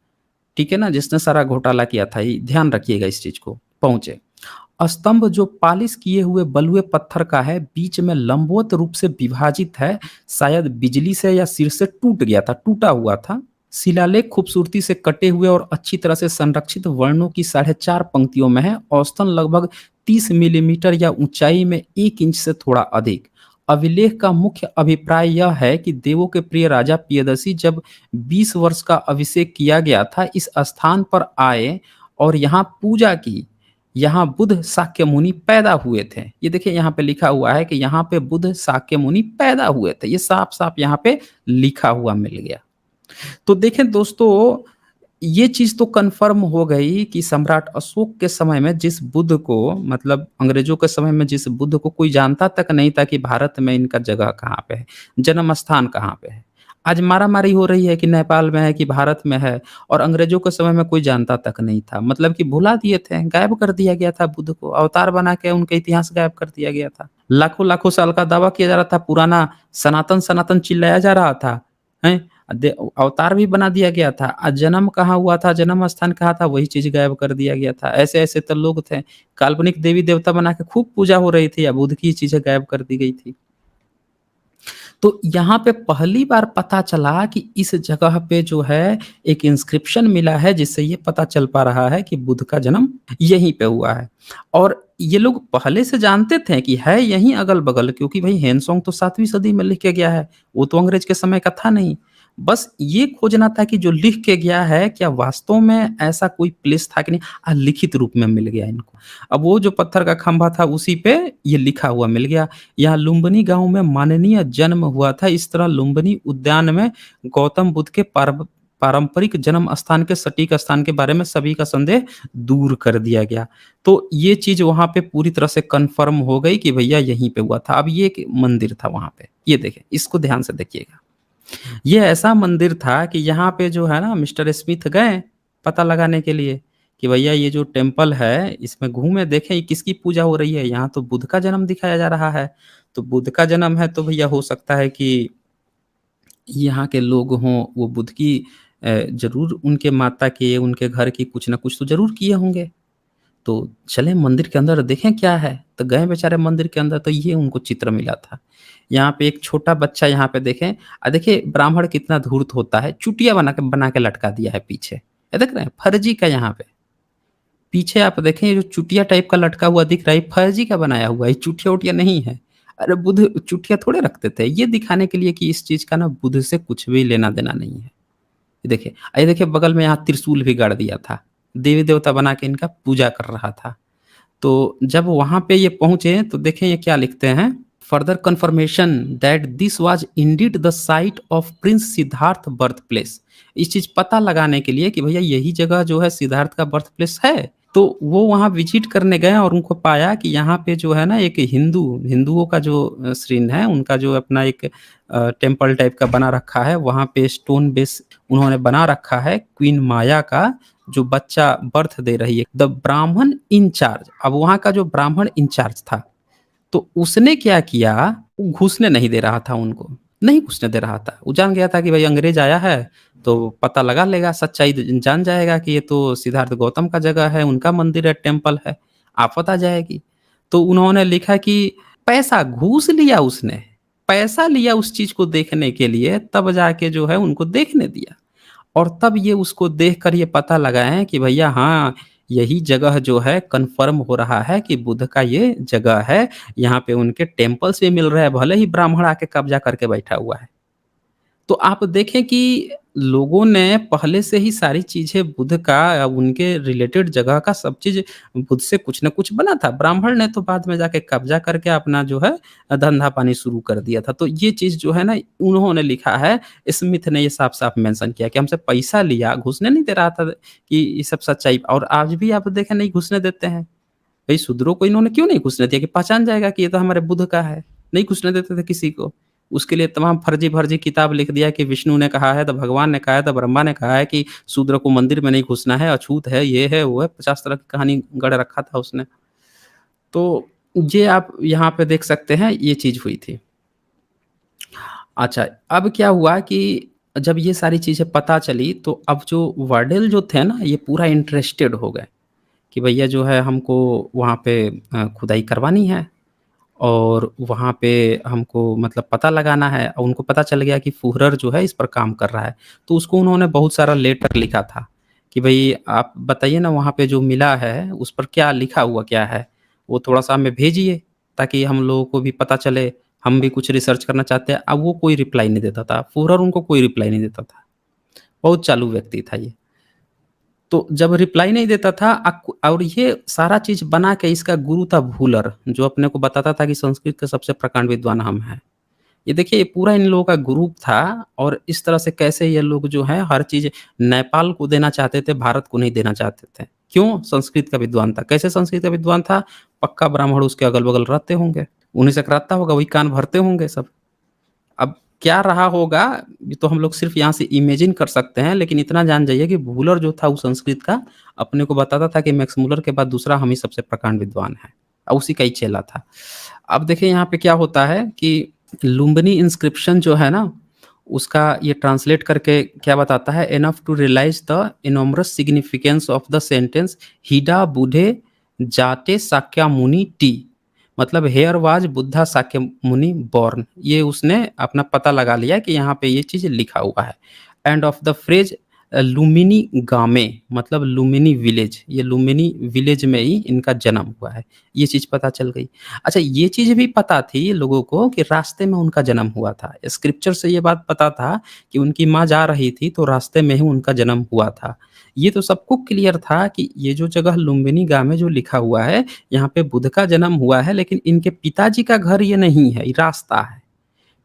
ठीक है ना? जिसने सारा घोटाला किया था, ये ध्यान रखिएगा इस चीज़ को, पहुँचे। स्तंभ जो पालिश किए हुए बलुए पत्थर का है, बीच में लंबवत रूप से विभाजित है, शायद बिजली से या सिर से टूट गया था, टूटा हुआ था। शिलालेख खूबसूरती से कटे हुए और अच्छी तरह से संरक्षित वर्णों की 4.5 पंक्तियों में है, औसतन लगभग 30 मिलीमीटर या ऊंचाई में 1 इंच से थोड़ा अधिक। अभिलेख का मुख्य अभिप्राय यह है कि देवों के प्रिय राजा प्रियदर्शी जब 20 वर्ष का अभिषेक किया गया था, इस स्थान पर आए और यहाँ पूजा की। यहाँ बुद्ध शाक्य मुनि पैदा हुए थे। ये देखिए यहाँ पे लिखा हुआ है कि यहाँ पे बुद्ध शाक्य मुनि पैदा हुए थे। ये साफ-साफ यहाँ पे लिखा हुआ मिल गया। तो देखें दोस्तों, ये चीज़ तो कन्फर्म हो गई कि सम्राट अशोक के समय में जिस बुद्ध को, मतलब अंग्रेज़ों के समय में जिस बुद्ध को कोई जानता तक नहीं था कि भारत में इनका जगह कहाँ पे है, जन्म स्थान कहाँ पे है। आज मारा-मारी हो रही है कि नेपाल में है कि भारत में है, और अंग्रेज़ों के समय में कोई जानता तक नहीं था। मतलब कि भुला दिए थे, गायब कर दिया गया था बुद्ध को, अवतार बना के उनका इतिहास गायब कर दिया गया था। लाखों-लाखों साल का दावा किया जा रहा था, पुराना सनातन-सनातन चिल्लाया जा रहा था, हैं? अवतार भी बना दिया गया था। जन्म कहाँ हुआ था, जन्म स्थान कहाँ था, वही चीज़ गायब कर दिया गया था। ऐसे-ऐसे तो लोग थे, काल्पनिक देवी-देवता बना के खूब पूजा हो रही थी, अब बुद्ध की चीज़ें गायब कर दी गई थी। तो यहाँ पे पहली बार पता चला कि इस जगह पे जो है एक इंस्क्रिप्शन मिला है, जिससे ये पता चल पा रहा है कि बुद्ध का जन्म यहीं पे हुआ है। और ये लोग पहले से जानते थे कि है यहीं अगल-बगल, क्योंकि भई ह्वेनसांग तो 7वीं सदी में लिख के गया है, वो तो अंग्रेज के समय का था नहीं। बस ये खोजना था कि जो लिख के गया है, क्या वास्तव में ऐसा कोई प्लेस था कि नहीं? लिखित रूप में मिल गया इनको। अब वो जो पत्थर का खंभा था उसी पे ये लिखा हुआ मिल गया। यहाँ लुम्बिनी गाँव में माननीय जन्म हुआ था। इस तरह लुम्बिनी उद्यान में गौतम बुद्ध के पारंपरिक जन्म स्थान के सटीक स्थान के बारे में सभी का संदेह दूर कर दिया गया। तो ये चीज़ वहाँ पे पूरी तरह से कन्फर्म हो गई कि भैया यहीं पे हुआ था। अब ये एक मंदिर था वहाँ पे। ये देखें, इसको ध्यान से देखिएगा। ये ऐसा मंदिर था कि यहाँ पे जो है ना मिस्टर स्मिथ गए पता लगाने के लिए कि भैया ये जो टेम्पल है इसमें घूमे देखें ये किसकी पूजा हो रही है, यहाँ तो बुद्ध का जन्म दिखाया जा रहा है। तो बुद्ध का जन्म है तो भैया हो सकता है कि यहाँ के लोग हों वो बुद्ध की ज़रूर उनके माता के, उनके घर की कुछ ना कुछ तो ज़रूर किए होंगे। तो चले मंदिर के अंदर देखें क्या है, तो गए बेचारे मंदिर के अंदर, तो ये उनको चित्र मिला था। यहाँ पे एक छोटा बच्चा यहाँ पे देखें, देखिए ब्राह्मण कितना धूर्त होता है, चुटिया बना के लटका दिया है पीछे। ये देख रहे हैं? फर्जी का यहाँ पे। पीछे आप देखें ये जो चुटिया टाइप का लटका हुआ दिख रहा है, ये फर्जी का बनाया हुआ है, ये चुटिया-वुटिया नहीं है। अरे बुद्ध चुटिया थोड़े रखते थे, ये दिखाने के लिए कि इस चीज़ का ना बुद्ध से कुछ भी लेना-देना नहीं है। ये देखिए ये देखिए बगल में यहाँ त्रिशूल भी गाड़ दिया था। देवी-देवता बना के इनका पूजा कर रहा था। तो जब वहाँ पे ये पहुँचे तो देखें ये क्या लिखते हैं, further confirmation that this was indeed the site of prince Siddhartha birth place. इस चीज़ पता लगाने के लिए कि भैया यही जगह जो है सिद्धार्थ का बर्थ प्लेस है। तो वो वहाँ विज़िट करने गए और उनको पाया कि यहाँ पे जो है ना एक हिंदुओं का जो श्रीन है, उनका जो अपना एक टेम्पल टाइप का बना रखा है, वहाँ पे स्टोन बेस उन्होंने बना रखा है क्वीन माया का, जो बच्चा बर्थ दे रही है। द ब्राह्मण इंचार्ज, अब वहाँ का जो ब्राह्मण इंचार्ज था, तो उसने क्या किया, वो घुसने नहीं दे रहा था उनको, नहीं घुसने दे रहा था। वो जान गया था कि भाई अंग्रेज आया है, तो पता लगा लेगा, सच्चाई जान जाएगा कि ये तो सिद्धार्थ गौतम का जगह है, उनका मंदिर है, टेम्पल है, आफ़त आ जाएगी। तो उन्होंने लिखा कि पैसा घूस लिया उसने, पैसा लिया उस चीज़ को देखने के लिए, तब जाके जो है उनको देखने दिया। और तब ये उसको देखकर ये पता लगाएँ कि भैया हाँ, यही जगह जो है कन्फर्म हो रहा है कि बुद्ध का ये जगह है, यहाँ पे उनके टेम्पल्स भी मिल रहे हैं, भले ही ब्राह्मण आके कब्ज़ा करके बैठा हुआ है। तो आप देखें कि लोगों ने पहले से ही सारी चीज़ें बुध का उनके रिलेटेड जगह का सब चीज़ बुध से कुछ न कुछ बना था। ब्राह्मण ने तो बाद में जाके कब्ज़ा करके अपना जो है धंधा-पानी शुरू कर दिया था। तो ये चीज़ जो है ना उन्होंने लिखा है, स्मिथ ने ये साफ-साफ मेंशन किया कि हमसे पैसा लिया, घुसने नहीं दे रहा था कि ये सब सच्चाई और आज भी आप देखें नहीं घुसने देते हैं। भई शूद्रों को इन्होंने क्यों नहीं घुसने दिया कि पहचान जाएगा कि ये तो हमारे बुध का है। नहीं घुसने देते थे किसी को। उसके लिए तमाम फर्जी-फर्जी किताब लिख दिया कि विष्णु ने कहा है, तो भगवान ने कहा है, तो ब्रह्मा ने कहा है कि शूद्र को मंदिर में नहीं घुसना है, अछूत है, ये है, वो है, 50 तरह की कहानी गढ़ रखा था उसने। तो ये आप यहाँ पे देख सकते हैं, ये चीज़ हुई थी। अच्छा, अब क्या हुआ कि जब ये सारी चीज़ें पता चली, तो अब जो वर्डेल जो थे ना, ये पूरा इंटरेस्टेड हो गए कि भैया जो है हमको वहाँ पे खुदाई करवानी है। और वहाँ पे हमको मतलब पता लगाना है और उनको पता चल गया कि फुहरर जो है इस पर काम कर रहा है। तो उसको उन्होंने बहुत सारा लेटर लिखा था कि भई आप बताइए ना वहाँ पे जो मिला है उस पर क्या लिखा हुआ क्या है? वो थोड़ा-सा हमें भेजिए ताकि हम लोगों को भी पता चले, हम भी कुछ रिसर्च करना चाहते हैं। अब वो कोई रिप्लाई नहीं देता था। फुहरर उनको कोई रिप्लाई नहीं देता था। बहुत चालू व्यक्ति था ये। तो जब रिप्लाई नहीं देता था और ये सारा चीज़ बना के इसका गुरु था भूलर, जो अपने को बताता था कि संस्कृत के सबसे प्रकांड विद्वान हम हैं। ये देखिए ये पूरा इन लोगों का ग्रुप था और इस तरह से कैसे ये लोग जो हैं हर चीज़ नेपाल को देना चाहते थे, भारत को नहीं देना चाहते थे। क्यों? संस्कृत का विद्वान था। कैसे संस्कृत का विद्वान था? पक्का ब्राह्मण उसके अगल-बगल रहते होंगे। उन्हीं से कराता होगा, वही कान भरते होंगे सब। अब क्या रहा होगा, ये तो हम लोग सिर्फ़ यहाँ से इमेजिन कर सकते हैं, लेकिन इतना जान जाइए कि भूलर जो था वो संस्कृत का अपने को बताता था कि मैक्स मुलर के बाद दूसरा हम ही सबसे प्रकांड विद्वान हैं और उसी का ही चेला था। अब देखिए यहाँ पे क्या होता है कि लुम्बिनी इंस्क्रिप्शन जो है ना, उसका ये ट्रांसलेट करके क्या बताता है, enough to realize the enormous significance of the sentence हिडा बुधे जाटे साक्यामुनि टी। मतलब here was Buddha Shakyamuni born. ये उसने अपना पता लगा लिया कि यहाँ पे ये चीज़ लिखा हुआ है। End of the phrase Lumbini गामे मतलब लुम्बिनी विलेज, ये लुम्बिनी विलेज में ही इनका जन्म हुआ है। ये चीज़ पता चल गई। अच्छा ये चीज़ भी पता थी लोगों को कि रास्ते में उनका जन्म हुआ था। स्क्रिप्चर से ये बात पता था कि उनकी माँ जा रही थी तो रास्ते में ही उनका जन्म हुआ था। ये तो सबको क्लियर था कि ये जो जगह लुम्बिनी गाँव जो लिखा हुआ है, यहाँ पे बुद्ध का जन्म हुआ है, लेकिन इनके पिताजी का घर ये नहीं है, ये रास्ता है।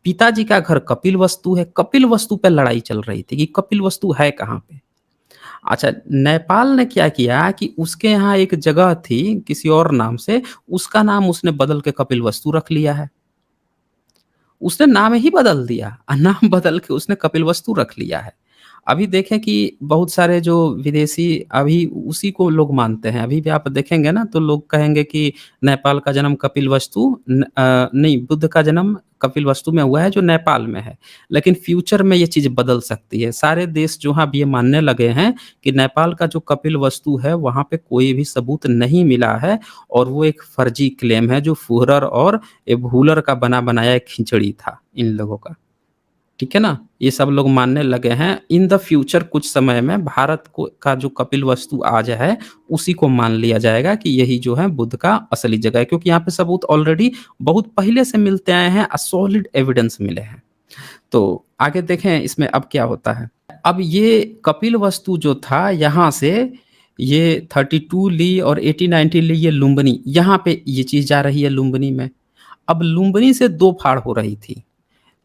पिताजी का घर कपिलवस्तु है, कपिलवस्तु पे लड़ाई चल रही थी कि कपिलवस्तु है कहाँ पे? अच्छा, नेपाल ने क्या किया कि उसके यहाँ एक जगह थी किसी और नाम से, उसका नाम उसने बदल के कपिलवस्तु रख लिया है। उसने नाम ही बदल दिया नाम बदल के उसने कपिलवस्तु रख लिया है। अभी देखें कि बहुत सारे जो विदेशी अभी उसी को लोग मानते हैं। अभी भी आप देखेंगे ना तो लोग कहेंगे कि नेपाल का जन्म कपिलवस्तु नहीं बुद्ध का जन्म कपिलवस्तु में हुआ है जो नेपाल में है। लेकिन फ्यूचर में ये चीज़ बदल सकती है। सारे देश जो हैं अब ये मानने लगे हैं कि नेपाल का जो कपिलवस्तु है वहाँ पे कोई भी सबूत नहीं मिला है और वो एक फर्जी क्लेम है जो फुहरर और ये भूलर का बना बनाया एक खिचड़ी था इन लोगों का। ठीक है ना? ये सब लोग मानने लगे हैं। इन द फ्यूचर कुछ समय में भारत को का जो कपिलवस्तु आज है, उसी को मान लिया जाएगा कि यही जो है बुद्ध का असली जगह है क्योंकि यहाँ पे सबूत ऑलरेडी बहुत पहले से मिलते आए हैं, सॉलिड एविडेंस मिले हैं। तो आगे देखें इसमें अब क्या होता है। अब ये कपिलवस्तु जो था यहाँ से ये 32 ली और 80-90 ली ये लुम्बिनी, यहाँ पे ये चीज़ जा रही है लुम्बिनी में। अब लुम्बिनी से 2 फाड़ हो रही थी।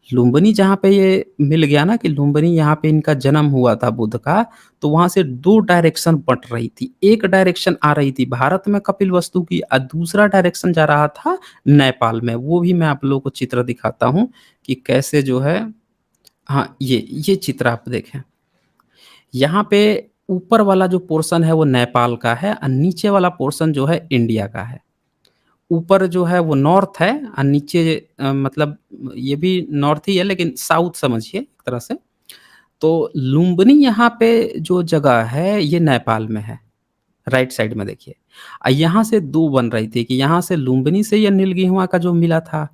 लुम्बिनी जहाँ पे ये मिल गया ना कि लुम्बिनी यहाँ पे इनका जन्म हुआ था बुद्ध का, तो वहाँ से 2 डायरेक्शन बँट रही थी। एक डायरेक्शन आ रही थी भारत में कपिलवस्तु की दूसरा डायरेक्शन जा रहा था नेपाल में। वो भी मैं आप लोगों को चित्र दिखाता हूँ कि कैसे जो है हाँ, ये चित्र आप देखें। यहाँ पे ऊपर वाला जो पोर्शन है वो नेपाल का है और नीचे वाला पोर्शन जो है इंडिया का है। ऊपर जो है वो नॉर्थ है और नीचे मतलब ये भी नॉर्थ ही है लेकिन साउथ समझिए एक तरह से। तो लुम्बिनी यहाँ पे जो जगह है ये नेपाल में है, राइट साइड में देखिए। यहाँ से 2 बन रही थी कि यहाँ से लुम्बिनी से ये नीलगिरी का जो मिला था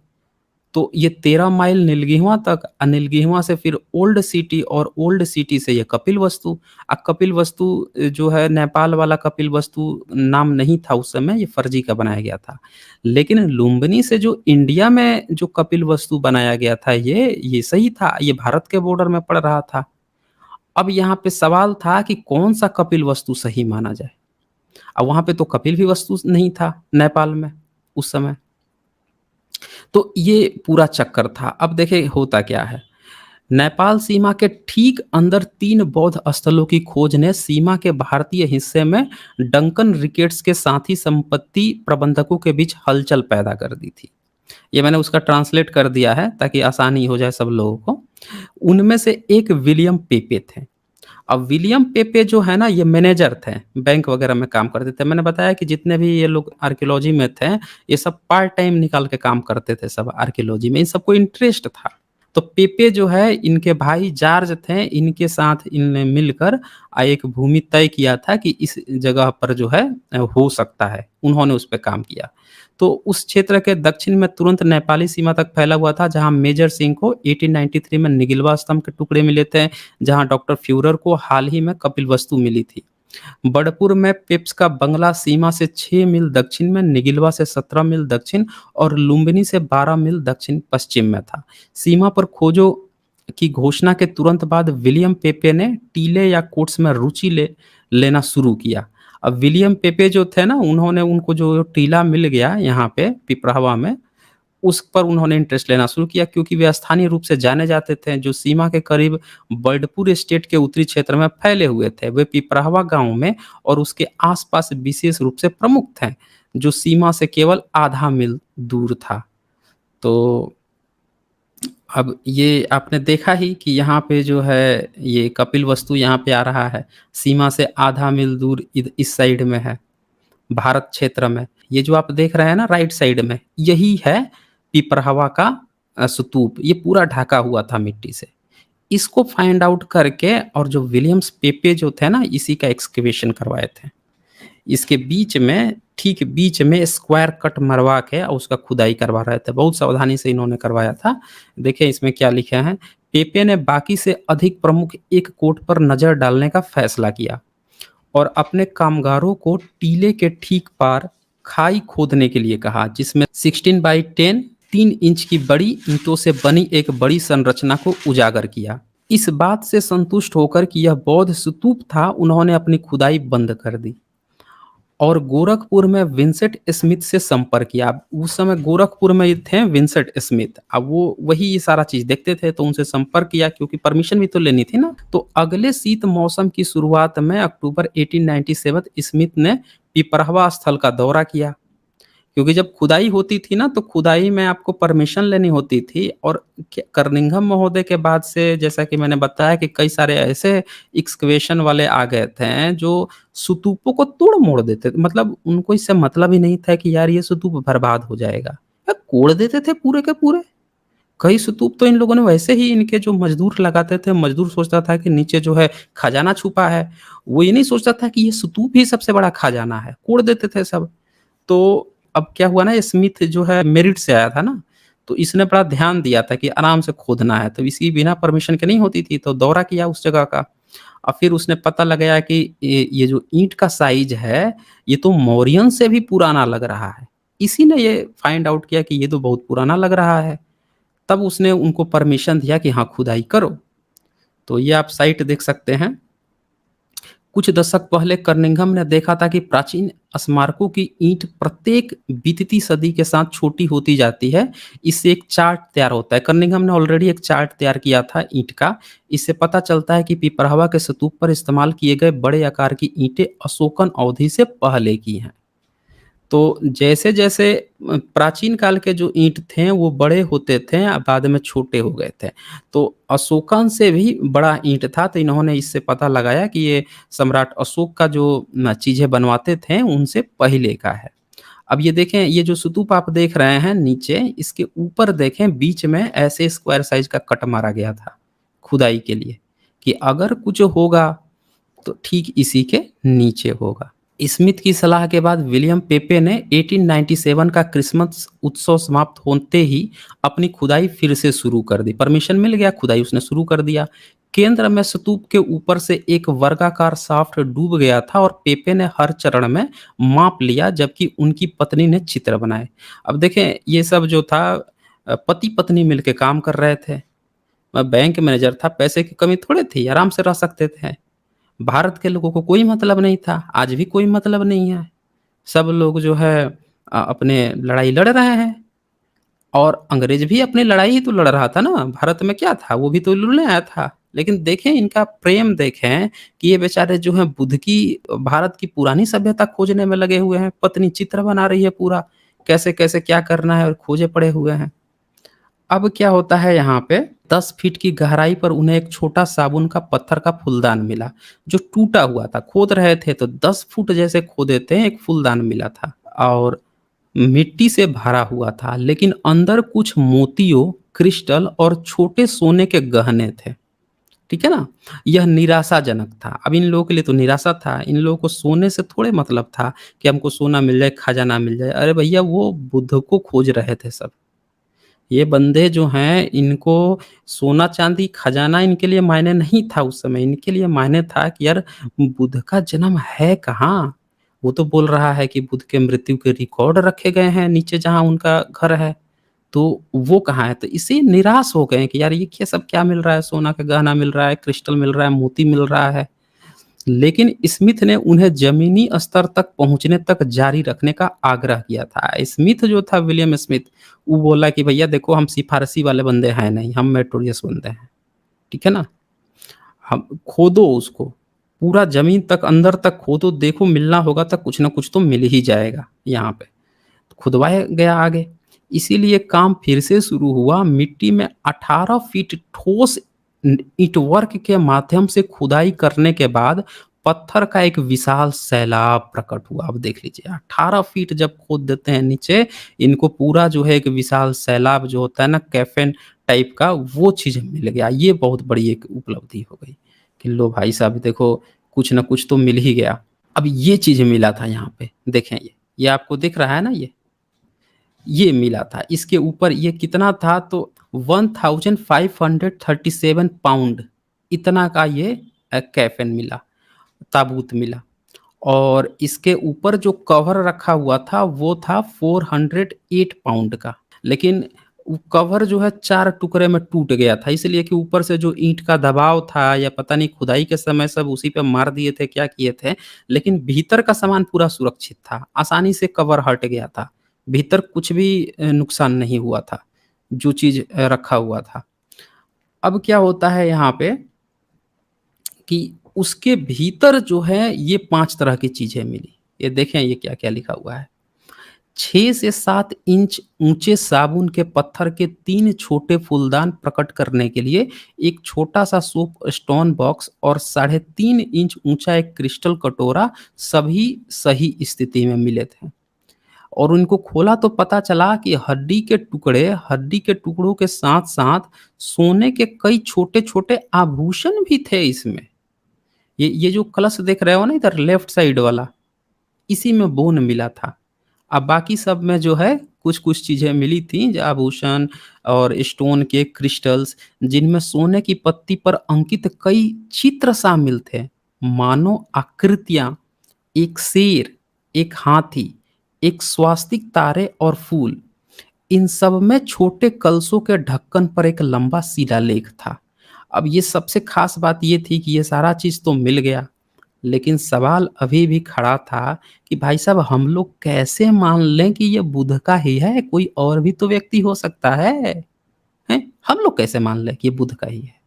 तो ये 13 माइल नीलगिहवा तक, नीलगिहवा से फिर ओल्ड सिटी और ओल्ड सिटी से ये कपिलवस्तु। कपिलवस्तु जो है नेपाल वाला कपिलवस्तु नाम नहीं था उस समय, ये फर्जी का बनाया गया था। लेकिन लुम्बिनी से जो इंडिया में जो कपिलवस्तु बनाया गया था ये सही था, ये भारत के बॉर्डर में पड़ रहा था। अब यहाँ पे सवाल था कि कौन-सा कपिलवस्तु सही माना जाए? अब वहाँ पे तो कपिल भी वस्तु नहीं था नेपाल में उस समय। तो ये पूरा चक्कर था। अब देखिए होता क्या है, नेपाल सीमा के ठीक अंदर 3 बौद्ध स्थलों की खोज ने सीमा के भारतीय हिस्से में डंकन रिकेट्स के साथी संपत्ति प्रबंधकों के बीच हलचल पैदा कर दी थी। ये मैंने उसका ट्रांसलेट कर दिया है ताकि आसानी हो जाए सब लोगों को। उनमें से एक विलियम पेपे थे। अब विलियम पेपे जो है ना, ये मैनेजर थे, बैंक वगैरह में काम करते थे। मैंने बताया कि जितने भी ये लोग आर्कियोलॉजी में थे, ये सब पार्ट टाइम निकाल के काम करते थे सब आर्कियोलॉजी में, इन सबको इंटरेस्ट था। तो पेपे जो है इनके भाई जॉर्ज थे, इनके साथ इनने मिलकर एक भूमि तय किया था कि इस जगह पर जो है हो सकता है, उन्होंने उस पे काम किया। तो उस क्षेत्र के दक्षिण में तुरंत नेपाली सीमा तक फैला हुआ था, जहाँ मेजर सिंह को 1893 में निगिलवा स्तंभ के टुकड़े मिले थे, जहाँ डॉक्टर फ्यूरर को हाल ही में कपिलवस्तु मिली थी। बड़पुर में पेप्स का बंगला सीमा से 6 मील दक्षिण में, निगिलवा से 17 मील दक्षिण और लुम्बिनी से 12 मील दक्षिण पश्चिम में था। सीमा पर खोजों की घोषणा के तुरंत बाद विलियम पेपे ने टीले या कोट्स में रुचि लेना शुरू किया। अब विलियम पेपे जो थे ना, उन्होंने उनको जो टीला मिल गया यहाँ पे पिपरावा में, उस पर उन्होंने इंटरेस्ट लेना शुरू किया क्योंकि वे स्थानीय रूप से जाने जाते थे, जो सीमा के करीब बर्डपुर स्टेट के उत्तरी क्षेत्र में फैले हुए थे। वे पिपरावा गाँव में और उसके आस-पास विशेष रूप से प्रमुख थे, जो सीमा से केवल आधा मील दूर था। तो अब ये आपने देखा ही कि यहाँ पे जो है ये कपिलवस्तु यहाँ पे आ रहा है, सीमा से आधा मील दूर इस साइड में है, भारत क्षेत्र में। ये जो आप देख रहे हैं ना राइट साइड में, यही है पिपरहवा का स्तूप। ये पूरा ढका हुआ था मिट्टी से। इसको फाइंड आउट करके और जो विलियम्स पेपे जो थे ना, इसी का एक्सकवेशन करवाए थे। इसके बीच में, ठीक बीच में स्क्वायर कट मरवा के और उसका खुदाई करवा रहे थे। बहुत सावधानी से इन्होंने करवाया था। देखिए इसमें क्या लिखा है, पेपे ने बाकी से अधिक प्रमुख एक कोट पर नज़र डालने का फैसला किया और अपने कामगारों को टीले के ठीक पार खाई खोदने के लिए कहा, जिसमें 16 बाई 10 3 इंच की बड़ी ईंटों से बनी एक बड़ी संरचना को उजागर किया। इस बात से संतुष्ट होकर कि यह बौद्ध स्तूप था, उन्होंने अपनी खुदाई बंद कर दी और गोरखपुर में विंसेंट स्मिथ से संपर्क किया। अब उस समय गोरखपुर में थे विंसेंट स्मिथ, अब वो वही ये सारा चीज़ देखते थे, तो उनसे संपर्क किया क्योंकि परमिशन भी तो लेनी थी ना। तो अगले शीत मौसम की शुरुआत में अक्टूबर 1897 स्मिथ ने पिपरहवा स्थल का दौरा किया, क्योंकि जब खुदाई होती थी ना, तो खुदाई में आपको परमिशन लेनी होती थी। और कर्निंघम महोदय के बाद से, जैसा कि मैंने बताया कि कई सारे ऐसे एक्सकवेशन वाले आ गए थे जो स्तूपों को तोड़ मोड़ देते थे। मतलब उनको इससे मतलब ही नहीं था कि यार ये स्तूप बर्बाद हो जाएगा, यार कोड़ देते थे पूरे के पूरे। कई स्तूप तो इन लोगों ने वैसे ही, इनके जो मजदूर लगाते थे, मजदूर सोचता था कि नीचे जो है खजाना छुपा है, वो ये नहीं सोचता था कि ये स्तूप ही सबसे बड़ा खजाना है, कोड़ देते थे सब। तो अब क्या हुआ ना, स्मिथ जो है मेरिट से आया था ना, तो इसने बड़ा ध्यान दिया था कि आराम से खोदना है, तो इसकी बिना परमिशन के नहीं होती थी। तो दौरा किया उस जगह का और फिर उसने पता लगाया कि ये जो ईंट का साइज है, ये तो मौर्यन से भी पुराना लग रहा है। इसी ने ये फाइंड आउट किया कि ये तो बहुत पुराना लग रहा है। तब उसने उनको परमिशन दिया कि हाँ खुदाई करो। तो ये आप साइट देख सकते हैं। कुछ दशक पहले कर्निंघम ने देखा था कि प्राचीन स्मारकों की ईंट प्रत्येक बीतती सदी के साथ छोटी होती जाती है। इससे एक चार्ट तैयार होता है। कर्निंघम ने ऑलरेडी एक चार्ट तैयार किया था ईंट का। इससे पता चलता है कि पिपरहवा के स्तूप पर इस्तेमाल किए गए बड़े आकार की ईंटें अशोकन अवधि से पहले की हैं। तो जैसे-जैसे प्राचीन काल के जो ईंट थे वो बड़े होते थे, बाद में छोटे हो गए थे। तो अशोकन से भी बड़ा ईंट था, तो इन्होंने इससे पता लगाया कि ये सम्राट अशोक का जो चीज़ें बनवाते थे उनसे पहले का है। अब ये देखें, ये जो स्तूप आप देख रहे हैं नीचे, इसके ऊपर देखें बीच में ऐसे स्क्वायर साइज़ का कट मारा गया था खुदाई के लिए, कि अगर कुछ होगा तो ठीक इसी के नीचे होगा। स्मिथ की सलाह के बाद विलियम पेपे ने 1897 का क्रिसमस उत्सव समाप्त होते ही अपनी खुदाई फिर से शुरू कर दी। परमिशन मिल गया, खुदाई उसने शुरू कर दिया। केंद्र में स्तूप के ऊपर से एक वर्गाकार शाफ्ट डूब गया था और पेपे ने हर चरण में माप लिया, जबकि उनकी पत्नी ने चित्र बनाए। अब देखें, ये सब जो था पति पत्नी मिलके काम कर रहे थे। मैं बैंक मैनेजर था, पैसे की कमी थोड़े थी, आराम से रह सकते थे। भारत के लोगों को कोई मतलब नहीं था, आज भी कोई मतलब नहीं है। सब लोग जो है अपने लड़ाई लड़ रहे हैं, और अंग्रेज भी अपनी लड़ाई ही तो लड़ रहा था ना। भारत में क्या था, वो भी तो लड़ने आया था। लेकिन देखें इनका प्रेम, देखें कि ये बेचारे जो हैं बुद्ध की, भारत की पुरानी सभ्यता खोजने में लगे हुए हैं। पत्नी चित्र बना रही है पूरा, कैसे कैसे क्या करना है, और खोजे पड़े हुए हैं। अब क्या होता है यहाँ पे, 10 फीट की गहराई पर उन्हें एक छोटा साबुन का पत्थर का फूलदान मिला, जो टूटा हुआ था। खोद रहे थे तो 10 फुट जैसे खोदे थे, एक फूलदान मिला था और मिट्टी से भरा हुआ था, लेकिन अंदर कुछ मोतियों, क्रिस्टल और छोटे सोने के गहने थे। ठीक है ना? यह निराशाजनक था। अब इन लोगों के लिए तो निराशा था, इन लोगों को सोने से थोड़े मतलब था कि हमको सोना मिल जाए, खजाना मिल जाए। अरे भैया, वो बुद्ध को खोज रहे थे सब। ये बंदे जो हैं, इनको सोना चांदी खजाना इनके लिए मायने नहीं था उस समय। इनके लिए मायने था कि यार, बुद्ध का जन्म है कहाँ? वो तो बोल रहा है कि बुद्ध के मृत्यु के रिकॉर्ड रखे गए हैं नीचे जहाँ उनका घर है, तो वो कहाँ है? तो इसे निराश हो गए हैं कि यार, ये क्या सब क्या मिल रहा है, सोना का गहना मिल रहा है, क्रिस्टल मिल रहा है, मोती मिल रहा है। लेकिन स्मिथ ने उन्हें ज़मीनी स्तर तक पहुँचने तक जारी रखने का आग्रह किया था। स्मिथ जो था, विलियम स्मिथ, वो बोला कि भैया देखो, हम सिफारसी वाले बंदे हैं नहीं, हम मेरिटोरियस बंदे हैं। ठीक है ना? हम खोदो उसको, पूरा ज़मीन तक अंदर तक खोदो, देखो मिलना होगा तो कुछ ना कुछ तो मिल ही जाएगा यहाँ पे। खुदवाया गया आगे। इसीलिए काम फिर से शुरू हुआ। मिट्टी में 18 फीट ठोस ईंटवर्क के माध्यम से खुदाई करने के बाद पत्थर का एक विशाल सैलाब प्रकट हुआ। अब देख लीजिए, 18 फीट जब खोद देते हैं नीचे, इनको पूरा जो है एक विशाल सैलाब जो होता है ना, कैफन टाइप का, वो चीज़ मिल गया। ये बहुत बड़ी एक उपलब्धि हो गई कि लो भाई साहब देखो, कुछ ना कुछ तो मिल ही गया। अब ये चीज़ मिला था यहाँ पे, देखें ये आपको दिख रहा है ना, ये मिला था। इसके ऊपर ये कितना था, तो 1537 पाउंड इतना का ये कैफ़न मिला, ताबूत मिला। और इसके ऊपर जो कवर रखा हुआ था वो था 408 पाउंड का। लेकिन वो कवर जो है 4 टुकड़े में टूट गया था, इसलिए कि ऊपर से जो ईंट का दबाव था, या पता नहीं खुदाई के समय सब उसी पे मार दिए थे, क्या किए थे। लेकिन भीतर का सामान पूरा सुरक्षित था, आसानी से कवर हट गया था। भीतर कुछ भी नुकसान नहीं हुआ था, जो चीज़ रखा हुआ था। अब क्या होता है यहाँ पे कि उसके भीतर जो है ये 5 तरह की चीज़ें मिली। ये देखें ये क्या-क्या लिखा हुआ है। 6 से 7 इंच ऊँचे साबुन के पत्थर के 3 छोटे फूलदान प्रकट करने के लिए एक छोटा-सा सोप स्टोन बॉक्स और 3.5 इंच ऊँचा एक क्रिस्टल कटोरा, सभी सही स्थिति में मिले थे। और उनको खोला तो पता चला कि हड्डी के टुकड़ों के साथ-साथ सोने के कई छोटे-छोटे आभूषण भी थे इसमें। ये जो कलश देख रहे हो ना इधर लेफ्ट साइड वाला, इसी में बोन मिला था। अब बाकी सब में जो है कुछ-कुछ चीज़ें मिली थी, ज आभूषण और स्टोन के क्रिस्टल्स, जिनमें सोने की पत्ती पर अंकित कई चित्र शामिल थे। मानव आकृतियाँ, एक शेर, एक हाथी, एक स्वास्तिक तारे और फूल। इन सब में छोटे कलशों के ढक्कन पर एक लंबा शिलालेख था। अब ये सबसे ख़ास बात ये थी कि ये सारा चीज़ तो मिल गया, लेकिन सवाल अभी भी खड़ा था कि भाई साहब, हम लोग कैसे मान लें कि ये बुध का ही है? कोई और भी तो व्यक्ति हो सकता है, हैं? हम लोग कैसे मान लें कि ये बुध का ही है?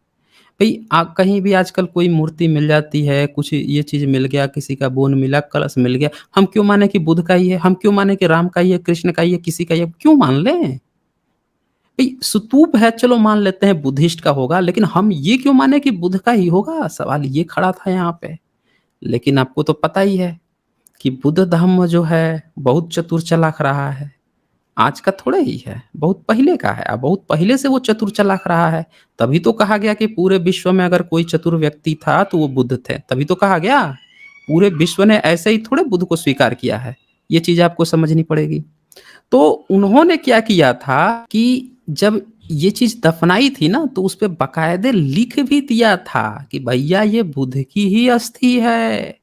भई कहीं भी आजकल कोई मूर्ति मिल जाती है, कुछ ये चीज़ मिल गया, किसी का बोन मिला, कलश मिल गया, हम क्यों माने कि बुध का ही है? हम क्यों माने कि राम का ही है, कृष्ण का ही है, किसी का ही है? क्यों मान लें? भई स्तूप है, चलो मान लेते हैं बुद्धिस्ट का होगा, लेकिन हम ये क्यों माने कि बुध का ही होगा? सवाल ये खड़ा था यहाँ पे। लेकिन आपको तो पता ही है कि बुद्ध धम्म जो है बहुत चतुर चालाक रहा है। आज का थोड़े ही है, बहुत पहले का है, बहुत पहले से वो चतुर चालाक रहा है। तभी तो कहा गया कि पूरे विश्व में अगर कोई चतुर व्यक्ति था तो वो बुद्ध थे, तभी तो कहा गया। पूरे विश्व ने ऐसे ही थोड़े बुद्ध को स्वीकार किया है। ये चीज़ आपको समझनी पड़ेगी। तो उन्होंने क्या किया था कि जब ये चीज़ दफनाई थी ना, तो उसपे बाकायदे लिख भी दिया था कि भैया ये बुद्ध की ही अस्थि है।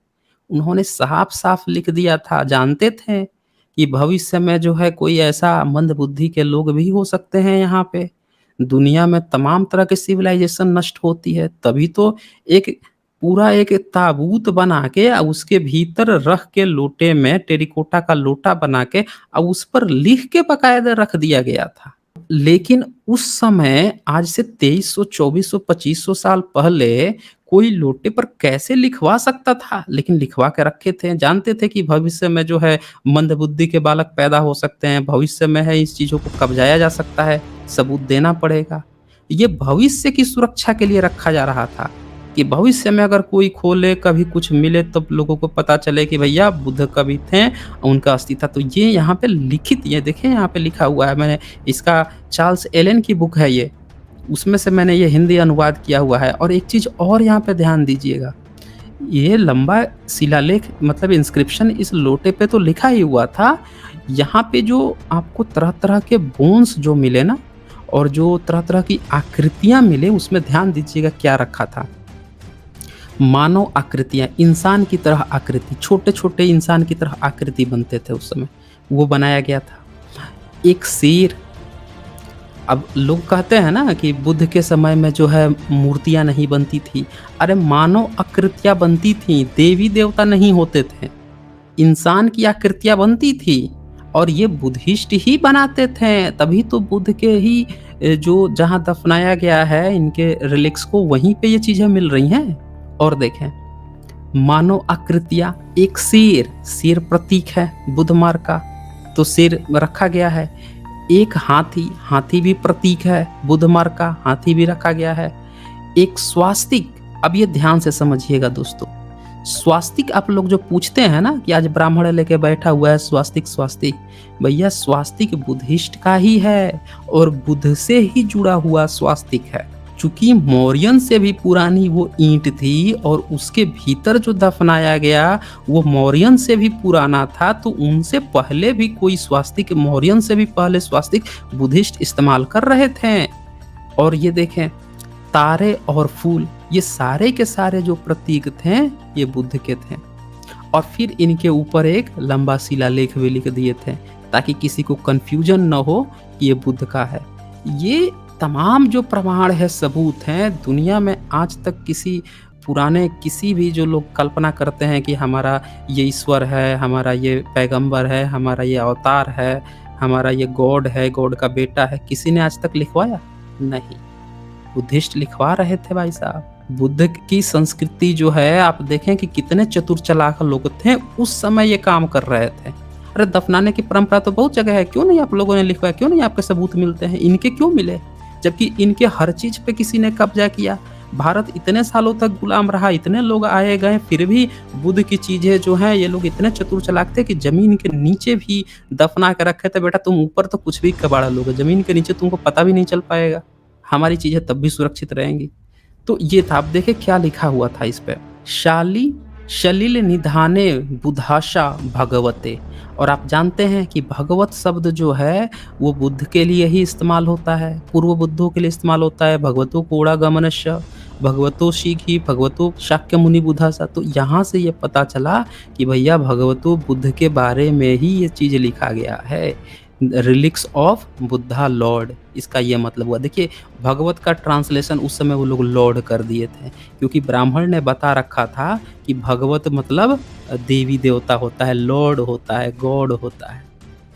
उन्होंने साफ-साफ लिख दिया था, जानते थे कि भविष्य में जो है कोई ऐसा मंदबुद्धि के लोग भी हो सकते हैं यहाँ पे। दुनिया में तमाम तरह के सिविलाइज़ेशन नष्ट होती है, तभी तो एक पूरा एक ताबूत बना के उसके भीतर रख के लोटे में टेराकोटा का लोटा बना के उस पर लिख के बाकायदा रख दिया गया था। लेकिन उस समय आज से 2300, 2400, 2500 साल पहले कोई लोटे पर कैसे लिखवा सकता था? लेकिन लिखवा के रखे थे। जानते थे कि भविष्य में जो है मंदबुद्धि के बालक पैदा हो सकते हैं, भविष्य में है इस चीज़ों को कब्ज़ाया जा सकता है, सबूत देना पड़ेगा। ये भविष्य की सुरक्षा के लिए रखा जा रहा था कि भविष्य में अगर कोई खोले, कभी कुछ मिले तब लोगों को पता चले कि भैया बुद्ध कवि थे, उनका अस्थि था। तो ये यहाँ पे लिखित, ये देखिए यहाँ पे लिखा हुआ है, मैंने इसका चार्ल्स एलन की बुक है ये, उसमें से मैंने ये हिंदी अनुवाद किया हुआ है। और एक चीज़ और यहाँ पे ध्यान दीजिएगा, ये लंबा शिलालेख मतलब इंस्क्रिप्शन इस लोटे पे तो लिखा ही हुआ था, यहाँ पे जो आपको तरह-तरह के बोन्स जो मिले ना और जो तरह-तरह की आकृतियाँ मिले, उसमें ध्यान दीजिएगा क्या रखा था। मानव आकृतियाँ, इंसान की तरह आकृति, छोटे-छोटे इंसान की तरह आकृति बनते थे उस समय, वो बनाया गया था। एक शेर, अब लोग कहते हैं ना कि बुद्ध के समय में जो है मूर्तियाँ नहीं बनती थी। अरे मानव आकृतियाँ बनती थीं, देवी-देवता नहीं होते थे। इंसान की आकृतियाँ बनती थी और ये बुद्धिस्ट ही बनाते थे, तभी तो बुद्ध के ही जो जहाँ दफनाया गया है इनके रिलिक्स को, वहीं पे ये चीज़ें मिल रही हैं। और देखें, मानव आकृतियाँ, एक शेर, शेर प्रतीक है बुद्ध मार्ग का, तो शेर रखा गया है। एक हाथी, हाथी भी प्रतीक है बुद्ध मार्ग का, हाथी भी रखा गया है। एक स्वास्तिक, अब ये ध्यान से समझिएगा दोस्तों, स्वास्तिक आप लोग जो पूछते हैं ना कि आज ब्राह्मण लेके बैठा हुआ है स्वास्तिक स्वास्तिक, भैया स्वास्तिक बुद्धिस्ट का ही है और बुद्ध से ही जुड़ा हुआ स्वास्तिक है। चूंकि मौर्यन से भी पुरानी वो ईंट थी और उसके भीतर जो दफनाया गया वो मौर्यन से भी पुराना था, तो उनसे पहले भी कोई स्वास्तिक, मौर्यन से भी पहले स्वास्तिक बुद्धिस्ट इस्तेमाल कर रहे थे। और ये देखें, तारे और फूल, ये सारे के सारे जो प्रतीक थे ये बुद्ध के थे। और फिर इनके ऊपर एक लंबा शिलालेख भी लिख दिए थे ताकि किसी को कंफ्यूजन न हो कि ये बुद्ध का है। ये तमाम जो प्रमाण है, सबूत हैं, दुनिया में आज तक किसी पुराने किसी भी जो लोग कल्पना करते हैं कि हमारा ये ईश्वर है, हमारा ये पैगंबर है, हमारा ये अवतार है, हमारा ये गॉड है, गॉड का बेटा है, किसी ने आज तक लिखवाया? नहीं, बुद्धिस्ट लिखवा रहे थे भाई साहब। बुद्ध की संस्कृति जो है, आप देखें कि कितने चतुर चालाक लोग थे, उस समय ये काम कर रहे थे। अरे दफनाने की परंपरा तो बहुत जगह है, क्यों नहीं आप लोगों ने लिखवाया, क्यों नहीं आपके सबूत मिलते हैं? इनके क्यों मिले, जबकि इनके हर चीज पे किसी ने कब्जा किया। भारत इतने सालों तक गुलाम रहा, इतने लोग आए गए, फिर भी बुद्ध की चीजें जो हैं, ये लोग इतने चतुर चालाक थे कि जमीन के नीचे भी दफना के रखे थे। बेटा तुम ऊपर तो कुछ भी कबाड़ा लोगे, जमीन के नीचे तुमको पता भी नहीं चल पाएगा, हमारी चीजें तब भी सुरक्षित रहेंगी। तो ये था, आप देखे क्या लिखा हुआ था इस पे, शाली शलिल निधाने बुधाशा भगवते। और आप जानते हैं कि भगवत शब्द जो है वो बुद्ध के लिए ही इस्तेमाल होता है, पूर्व बुद्धों के लिए इस्तेमाल होता है। भगवतो कोड़ा गमनश्य, भगवतो शीघ्री, भगवतो शाक्य मुनि बुधासा। तो यहाँ से ये पता चला कि भैया भगवतो बुद्ध के बारे में ही ये चीज़ लिखा गया है, रिलिक्स ऑफ बुद्धा लॉर्ड, इसका ये मतलब हुआ। देखिए भगवत का ट्रांसलेशन उस समय वो लोग लॉर्ड कर दिए थे, क्योंकि ब्राह्मण ने बता रखा था कि भगवत मतलब देवी देवता होता है, लॉर्ड होता है, गॉड होता है।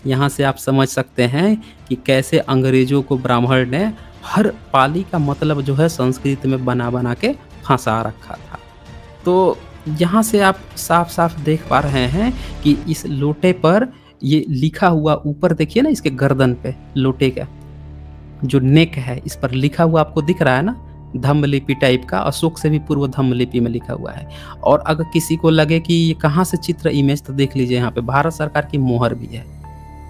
यहाँ से आप समझ सकते हैं कि कैसे अंग्रेजों को ब्राह्मण ने हर पाली का मतलब जो है संस्कृत में बना बना के फंसा रखा था। तो यहाँ से आप साफ साफ देख पा रहे हैं कि इस लोटे पर ये लिखा हुआ, ऊपर देखिए ना इसके गर्दन पे लोटे का जो नेक है, इस पर लिखा हुआ आपको दिख रहा है ना, धम्मलिपि टाइप का, अशोक से भी पूर्व धम्मलिपि में लिखा हुआ है। और अगर किसी को लगे कि ये कहाँ से चित्र इमेज, तो देख लीजिए यहाँ पे भारत सरकार की मोहर भी है,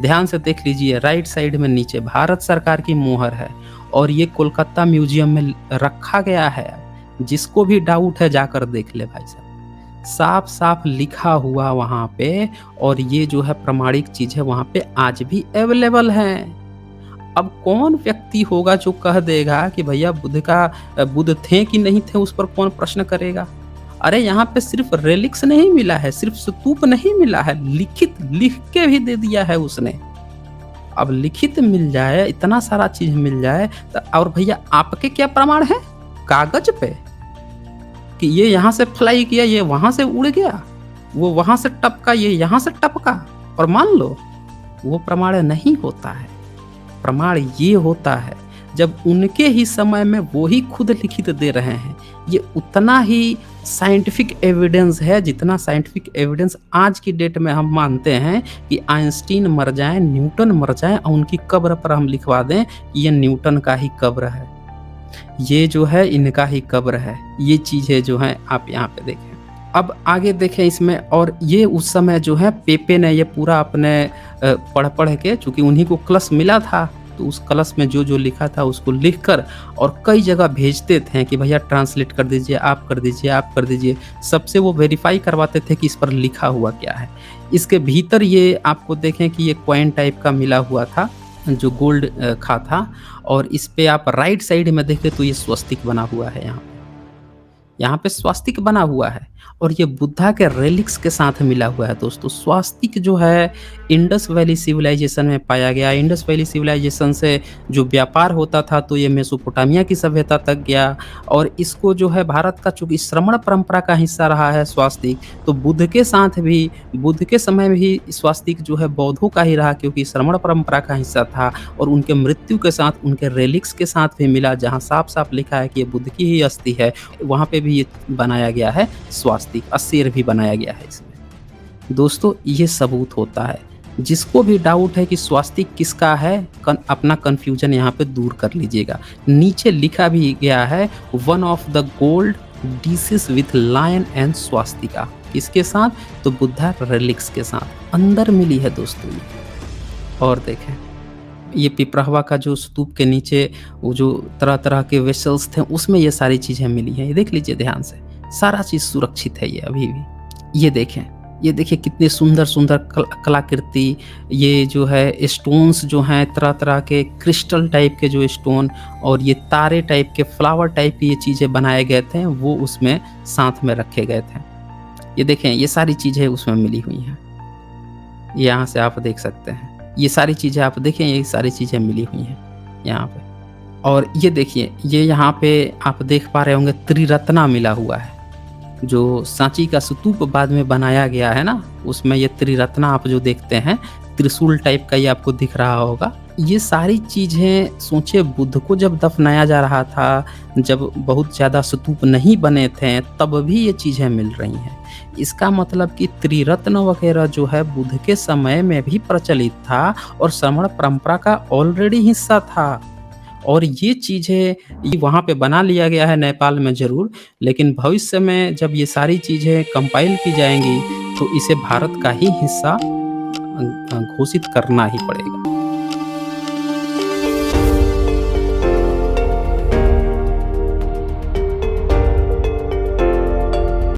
ध्यान से देख लीजिए, राइट साइड में नीचे भारत सरकार की मोहर है। और ये कोलकाता म्यूजियम में रखा गया है, जिसको भी डाउट है जाकर देख ले भाई साहब। साफ-साफ लिखा हुआ वहाँ पे, और ये जो है प्रमाणिक चीज़ है वहाँ पे आज भी अवेलेबल है। अब कौन व्यक्ति होगा जो कह देगा कि भैया बुद्ध थे कि नहीं थे, उस पर कौन प्रश्न करेगा? अरे यहाँ पे सिर्फ़ रेलिक्स नहीं मिला है, सिर्फ़ स्तूप नहीं मिला है, लिख के भी दे दिया है उसने। अब लिखित मिल जाए, इतना सारा चीज़ मिल जाए, और भैया आपके क्या प्रमाण हैं? कागज़ पे कि ये यहाँ से फ्लाई किया, ये वहाँ से उड़ गया, वो वहाँ से टपका, ये यहाँ से टपका, और मान लो, वो प्रमाण नहीं होता है। प्रमाण ये होता है जब उनके ही समय में वो ही खुद लिखित दे रहे हैं। ये उतना ही साइंटिफिक एविडेंस है जितना साइंटिफिक एविडेंस आज की डेट में हम मानते हैं कि आइंस्टीन मर जाएं, न्यूटन मर जाएं और उनकी कब्र पर हम लिखवा दें कि ये न्यूटन का ही कब्र है, ये जो है इनका ही कब्र है। ये चीज़ें जो हैं आप यहाँ पे देखें। अब आगे देखें इसमें, और ये उस समय जो है पेपे ने ये पूरा अपने पढ़ के, चूँकि उन्हीं को कलश मिला था, तो उस कलश में जो लिखा था उसको लिखकर और कई जगह भेजते थे कि भैया ट्रांसलेट कर दीजिए, आप कर दीजिए, आप कर दीजिए। सबसे वो वेरीफ़ाई करवाते थे कि इस पर लिखा हुआ क्या है। इसके भीतर ये आपको देखें कि ये कॉइन टाइप का मिला हुआ था, जो गोल्ड का था, और इस पे आप राइट साइड में देखें तो ये स्वस्तिक बना हुआ है यहाँ पे स्वास्तिक बना हुआ है, और ये बुद्धा के रेलिक्स के साथ मिला हुआ है दोस्तों। स्वास्तिक जो है इंडस वैली सिविलाइजेशन में पाया गया। इंडस वैली सिविलाइजेशन से जो व्यापार होता था तो ये मेसोपोटामिया की सभ्यता तक गया, और इसको जो है भारत का चूँकि श्रमण परंपरा का हिस्सा रहा है स्वास्तिक, तो बुद्ध के साथ भी, बुद्ध के समय में भी स्वास्तिक जो है बौद्धों का ही रहा, क्योंकि श्रमण परंपरा का हिस्सा था, और उनके मृत्यु के साथ उनके रेलिक्स के साथ भी मिला, जहाँ साफ-साफ लिखा है कि ये बुद्ध की ही अस्थि है। वहाँ पे भी ये बनाया गया है स्वास्तिक, और शेर भी बनाया गया है इसमें। दोस्तों ये सबूत होता है। जिसको भी डाउट है कि स्वास्तिक किसका है, अपना कन्फ्यूजन यहाँ पे दूर कर लीजिएगा। नीचे लिखा भी गया है, one of the gold dishes with lion and swastika. किसके साथ? तो बुद्धा रेलिक्स के साथ अंदर मिली है दोस्तों ये। और देखें, ये पिपरहवा का जो स्तूप के नीचे वो जो तरह-तरह के वेसल्स थे, उसमें ये सारी चीज़ें मिली हैं। ये देख लीजिए ध्यान से, सारा चीज़ सुरक्षित है ये अभी भी। ये देखिए कितनी सुंदर-सुंदर कलाकृति, ये जो है स्टोन्स जो हैं, तरह-तरह के क्रिस्टल टाइप के जो स्टोन, और ये तारे टाइप के, फ्लावर टाइप की ये चीज़ें बनाए गए थे, वो उसमें साथ में रखे गए थे। ये देखें, ये सारी चीज़ें उसमें मिली हुई हैं। यहाँ से आप देख सकते हैं। ये सारी चीज़ें आप देखें, ये सारी चीज़ें मिली हुई हैं यहाँ पे। और ये देखिए, ये यहाँ पे आप देख पा रहे होंगे त्रिरत्ना मिला हुआ है। जो सांची का स्तूप बाद में बनाया गया है ना, उसमें ये त्रिरत्ना आप जो देखते हैं, त्रिशूल टाइप का ये आपको दिख रहा होगा। ये सारी चीज़ें सोचिए, बुद्ध को जब दफनाया जा रहा था, जब बहुत ज़्यादा स्तूप नहीं बने थे, तब भी ये चीज़ें मिल रही हैं। इसका मतलब कि त्रिरत्न वगैरह जो है बुद्ध के समय में भी प्रचलित था, और श्रमण परंपरा का ऑलरेडी हिस्सा था। और ये चीज़ें ये वहाँ पे बना लिया गया है नेपाल में ज़रूर, लेकिन भविष्य में जब ये सारी चीज़ें कंपाइल की जाएँगी, तो इसे भारत का ही हिस्सा घोषित करना ही पड़ेगा।